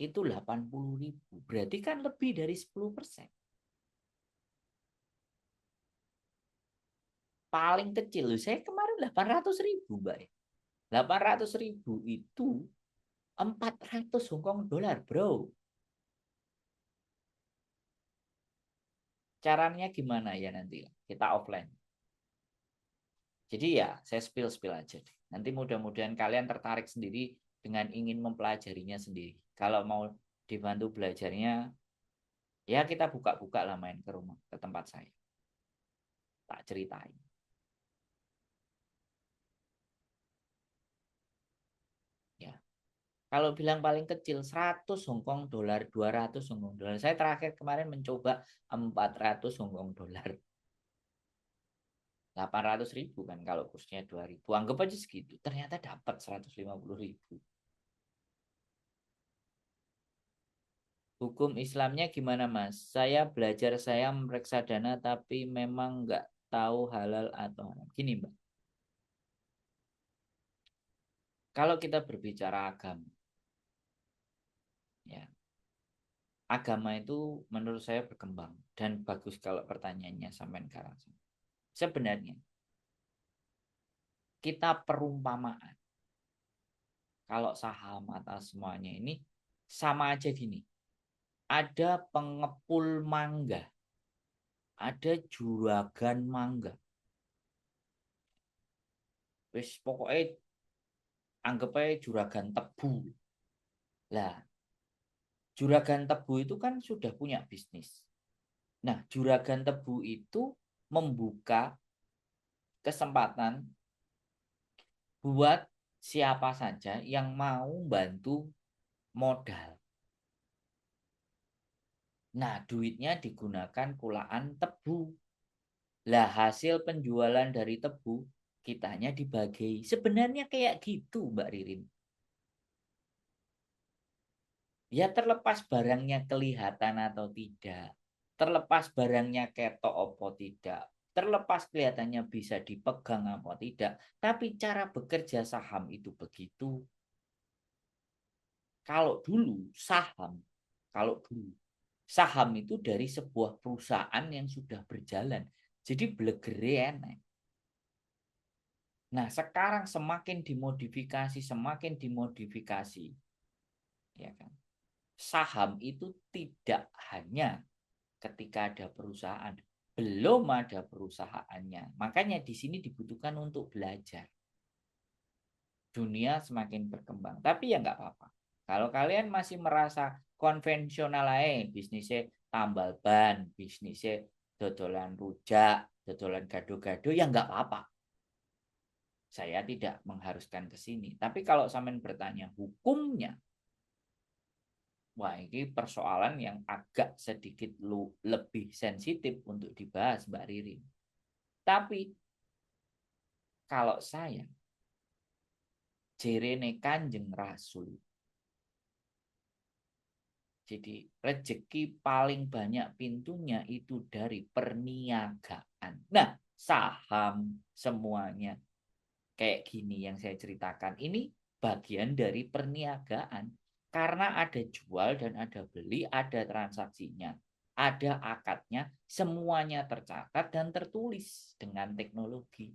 itu 80.000. Berarti kan lebih dari 10%. Paling kecil, saya kemarin 800.000 Mbak. 800.000 itu 400 Hongkong dolar bro. Caranya gimana ya nanti? Kita offline. Jadi ya saya spill aja deh. Nanti mudah-mudahan kalian tertarik sendiri dengan ingin mempelajarinya sendiri. Kalau mau dibantu belajarnya, ya kita buka-buka lah main ke rumah, ke tempat saya. Tak ceritain. Ya. Kalau bilang paling kecil 100 Hongkong dolar, 200 Hongkong dolar. Saya terakhir kemarin mencoba 400 Hongkong dolar. 800.000 kan kalau kursnya 2.000. Anggap aja segitu. Ternyata dapat 150.000. Hukum Islamnya gimana Mas? Saya belajar saya reksadana tapi memang nggak tahu halal atau haram. Gini Mbak, kalau kita berbicara agama, ya agama itu menurut saya berkembang dan bagus kalau pertanyaannya sampai sekarang. Sebenarnya kita perumpamaan kalau saham atau semuanya ini sama aja gini. Ada pengepul mangga, ada juragan mangga. Wis pokoknya anggap aja juragan tebu. Lah, juragan tebu itu kan sudah punya bisnis. Nah, juragan tebu itu membuka kesempatan buat siapa saja yang mau bantu modal. Nah, duitnya digunakan kulaan tebu. Lah, hasil penjualan dari tebu kitanya dibagi. Sebenarnya kayak gitu, Mbak Ririn. Ya terlepas barangnya kelihatan atau tidak. Terlepas barangnya ketok apa tidak. Terlepas kelihatannya bisa dipegang apa tidak. Tapi cara bekerja saham itu begitu. Kalau dulu saham, kalau dulu saham itu dari sebuah perusahaan yang sudah berjalan. Jadi belegere enek. Nah, sekarang semakin dimodifikasi, ya kan? Saham itu tidak hanya ketika ada perusahaan, belum ada perusahaannya. Makanya di sini dibutuhkan untuk belajar. Dunia semakin berkembang, tapi ya nggak apa-apa. Kalau kalian masih merasa konvensional aja, bisnisnya tambal ban, bisnisnya dodolan rujak, dodolan gado-gado, ya nggak apa-apa. Saya tidak mengharuskan ke sini. Tapi kalau sampean bertanya hukumnya, wah ini persoalan yang agak sedikit lebih sensitif untuk dibahas Mbak Ririn. Tapi kalau saya, jerene Kanjeng Rasul, jadi rezeki paling banyak pintunya itu dari perniagaan. Nah, saham semuanya kayak gini yang saya ceritakan ini bagian dari perniagaan. Karena ada jual dan ada beli, ada transaksinya, ada akadnya, semuanya tercatat dan tertulis dengan teknologi.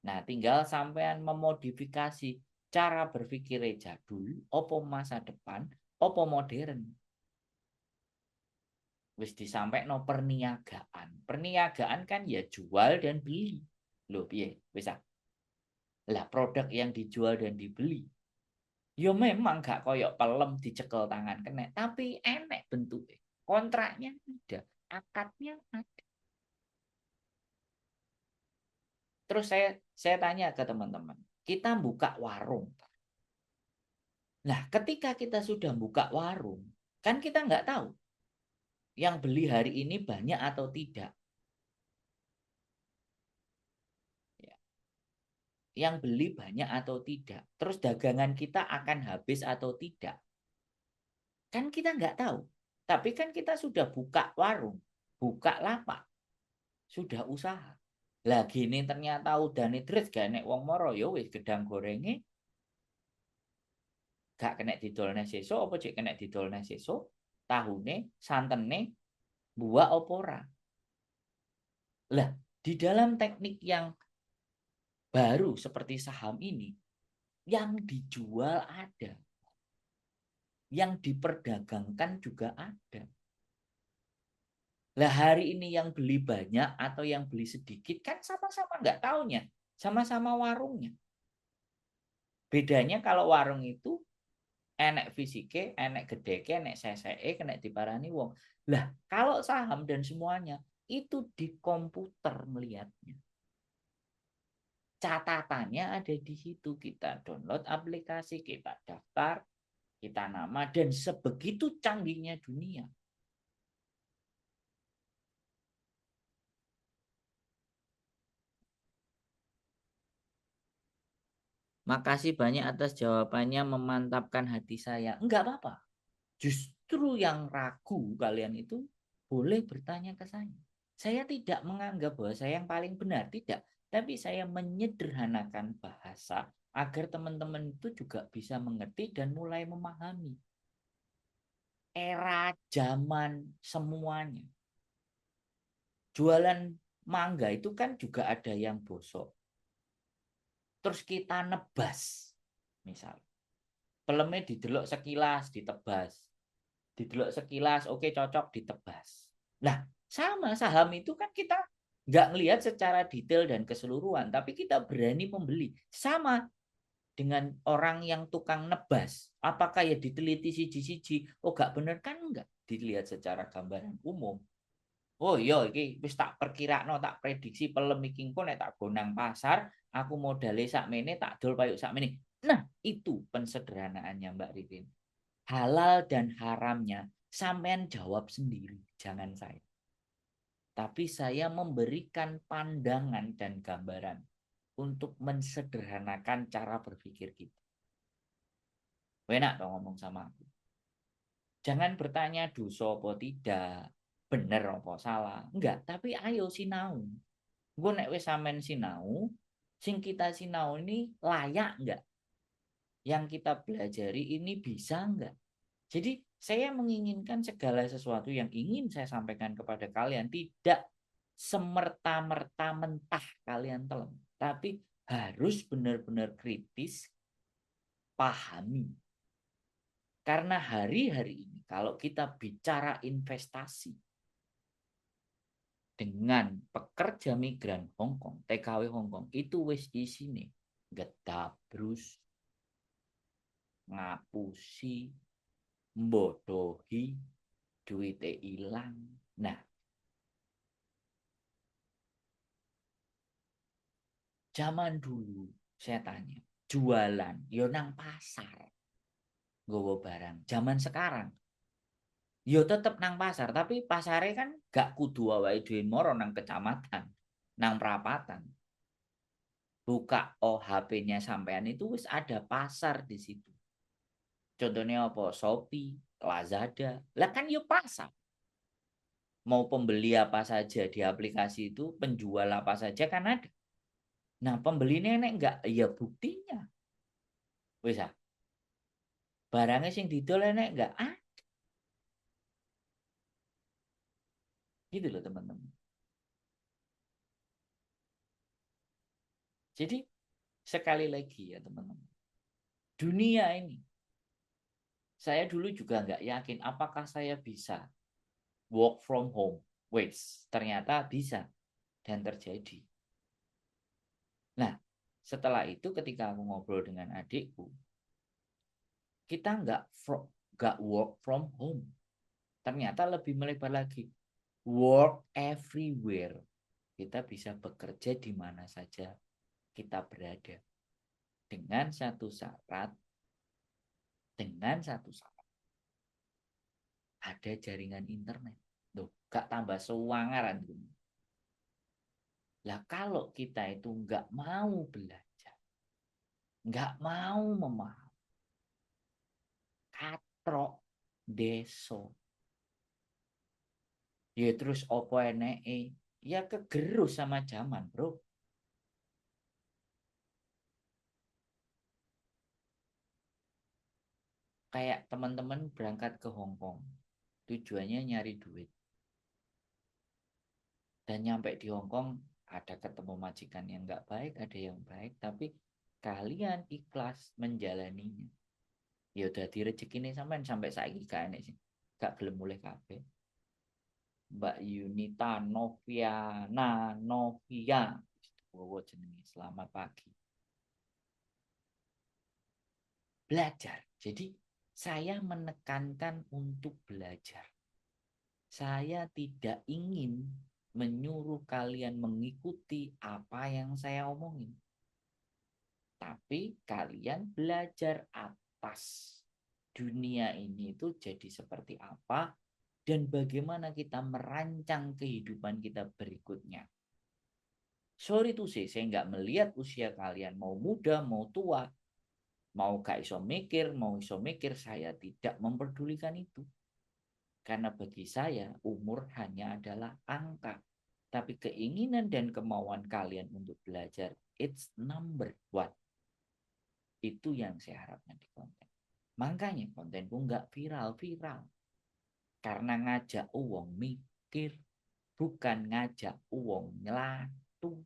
Nah, tinggal sampean memodifikasi cara berpikir jadul, opo masa depan, opo modern. Wis disampaikan perniagaan. Perniagaan kan ya jual dan beli. Loh, piye? Wis lah produk yang dijual dan dibeli. Ya memang gak koyok pelem dicekel tangan kena, tapi enek bentuknya. Kontraknya ada, akadnya ada. Terus saya tanya ke teman-teman, kita buka warung. Nah, ketika kita sudah buka warung, kan kita nggak tahu yang beli hari ini banyak atau tidak. Ya, yang beli banyak atau tidak. Terus dagangan kita akan habis atau tidak. Kan kita nggak tahu. Tapi kan kita sudah buka warung, buka lapak, sudah usaha. Lagi ini ternyata udah nitris gak nek wong moro yo wis gedang gorenge gak kena didolne sesuk apa cek kena didolne sesuk tahune santene buah opora. Lah, di dalam teknik yang baru seperti saham ini, yang dijual ada, yang diperdagangkan juga ada. Lah hari ini yang beli banyak atau yang beli sedikit kan sama-sama nggak taunya, sama-sama warungnya. Bedanya kalau warung itu enek fisike, enek gedeke, enek seseke, kena diparani wong. Lah kalau saham dan semuanya itu di komputer melihatnya. Catatannya ada di situ. Kita download aplikasi, kita daftar, kita nama, dan sebegitu canggihnya dunia. Makasih banyak atas jawabannya, memantapkan hati saya. Enggak apa-apa. Justru yang ragu kalian itu boleh bertanya ke saya. Saya tidak menganggap bahwa saya yang paling benar, tidak. Tapi saya menyederhanakan bahasa agar teman-teman itu juga bisa mengerti dan mulai memahami. Era zaman semuanya. Jualan mangga itu kan juga ada yang bosok. Terus kita nebas, misal. Pelemnya didelok sekilas, ditebas. Didelok sekilas, oke cocok, ditebas. Nah, sama saham itu kan kita nggak ngelihat secara detail dan keseluruhan, tapi kita berani membeli. Sama dengan orang yang tukang nebas. Apakah ya diteliti siji-siji? Oh, nggak bener kan enggak. Dilihat secara gambaran umum. Oh iya iki wis tak perkirakno, tak prediksi pelem iki engko nek tak gonang pasar, aku modale sakmene tak dol payuk sakmene. Nah, itu pensederhanaannya Mbak Ririn. Halal dan haramnya sampean jawab sendiri, jangan saya. Tapi saya memberikan pandangan dan gambaran untuk mensederhanakan cara berpikir kita. Enak dong ngomong sama aku. Jangan bertanya dosa apa tidak, bener apa salah. Enggak, tapi ayo sinau. Gue nek wis sampean sinau, sing kita sinau ini layak enggak? Yang kita pelajari ini bisa enggak? Jadi saya menginginkan segala sesuatu yang ingin saya sampaikan kepada kalian tidak semerta-merta mentah kalian telan, tapi harus benar-benar kritis, pahami. Karena hari-hari ini kalau kita bicara investasi dengan pekerja migran Hong Kong, TKW Hong Kong, itu wis isine getabrus, ngapusi, mbodohi, duite hilang. Nah, zaman dulu saya tanya, jualan yo nang pasar, nggawa barang. Zaman sekarang yo tetep nang pasar, tapi pasarnya kan gak kudu awake dhewe moro nang kecamatan, nang perapatan. Buka OHP-nya sampean itu wis ada pasar di situ. Contohnya apa? Shopee, Lazada. Lah kan yo pasar. Mau pembeli apa saja di aplikasi itu, penjual apa saja kan ada. Nah, pembeli nenek enggak? Ya buktinya. Wis ah, barangnya sing didol enek enggak? Ah, gitu loh teman-teman. Jadi sekali lagi ya teman-teman. Dunia ini, saya dulu juga nggak yakin apakah saya bisa work from home. Wait, ternyata bisa dan terjadi. Nah, setelah itu ketika aku ngobrol dengan adikku, kita nggak work from home. Ternyata lebih melebar lagi. Work everywhere. Kita bisa bekerja di mana saja kita berada. Dengan satu syarat, dengan satu syarat. Ada jaringan internet. Loh, gak tambah sewangaran. Lah kalau kita itu nggak mau belajar, nggak mau memahami, katrok, deso, ya terus opo eneke, ya kegerus sama zaman bro. Kayak teman-teman berangkat ke Hong Kong, tujuannya nyari duit. Dan nyampe di Hong Kong, ada ketemu majikan yang nggak baik, ada yang baik, tapi kalian ikhlas menjalaninya. Ya udah rezeki ini sampai saiki gak enek sih. Gak gelem mulih kabeh. Mbak Yunita Noviana Novia. Wow, jenenge. Selamat pagi. Belajar. Jadi saya menekankan untuk belajar. Saya tidak ingin menyuruh kalian mengikuti apa yang saya omongin. Tapi kalian belajar atas dunia ini itu jadi seperti apa dan bagaimana kita merancang kehidupan kita berikutnya. Sorry to say, saya nggak melihat usia kalian mau muda, mau tua, mau gak iso mikir, mau iso mikir, saya tidak memperdulikan itu. Karena bagi saya, umur hanya adalah angka. Tapi keinginan dan kemauan kalian untuk belajar, it's number one. Itu yang saya harapkan di konten. Makanya kontenku nggak viral-viral. Karena ngajak uang mikir, bukan ngajak uang nyelatu.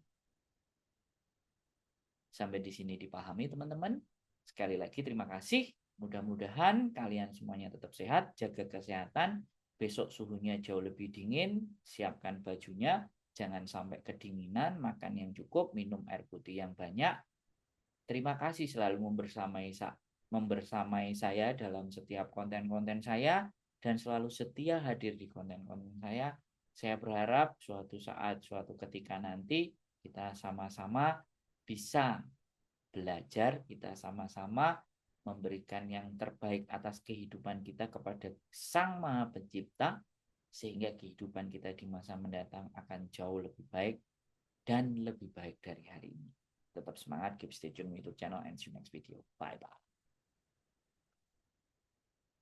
Sampai di sini dipahami teman-teman. Sekali lagi terima kasih. Mudah-mudahan kalian semuanya tetap sehat, jaga kesehatan. Besok suhunya jauh lebih dingin, siapkan bajunya, jangan sampai kedinginan, makan yang cukup, minum air putih yang banyak. Terima kasih selalu membersamai saya dalam setiap konten-konten saya dan selalu setia hadir di konten-konten saya. Saya berharap suatu saat, suatu ketika nanti kita sama-sama bisa belajar, kita sama-sama memberikan yang terbaik atas kehidupan kita kepada Sang Maha Pencipta, sehingga kehidupan kita di masa mendatang akan jauh lebih baik dan lebih baik dari hari ini. Tetap semangat, keep stay tune YouTube channel and see you next video. Bye bye.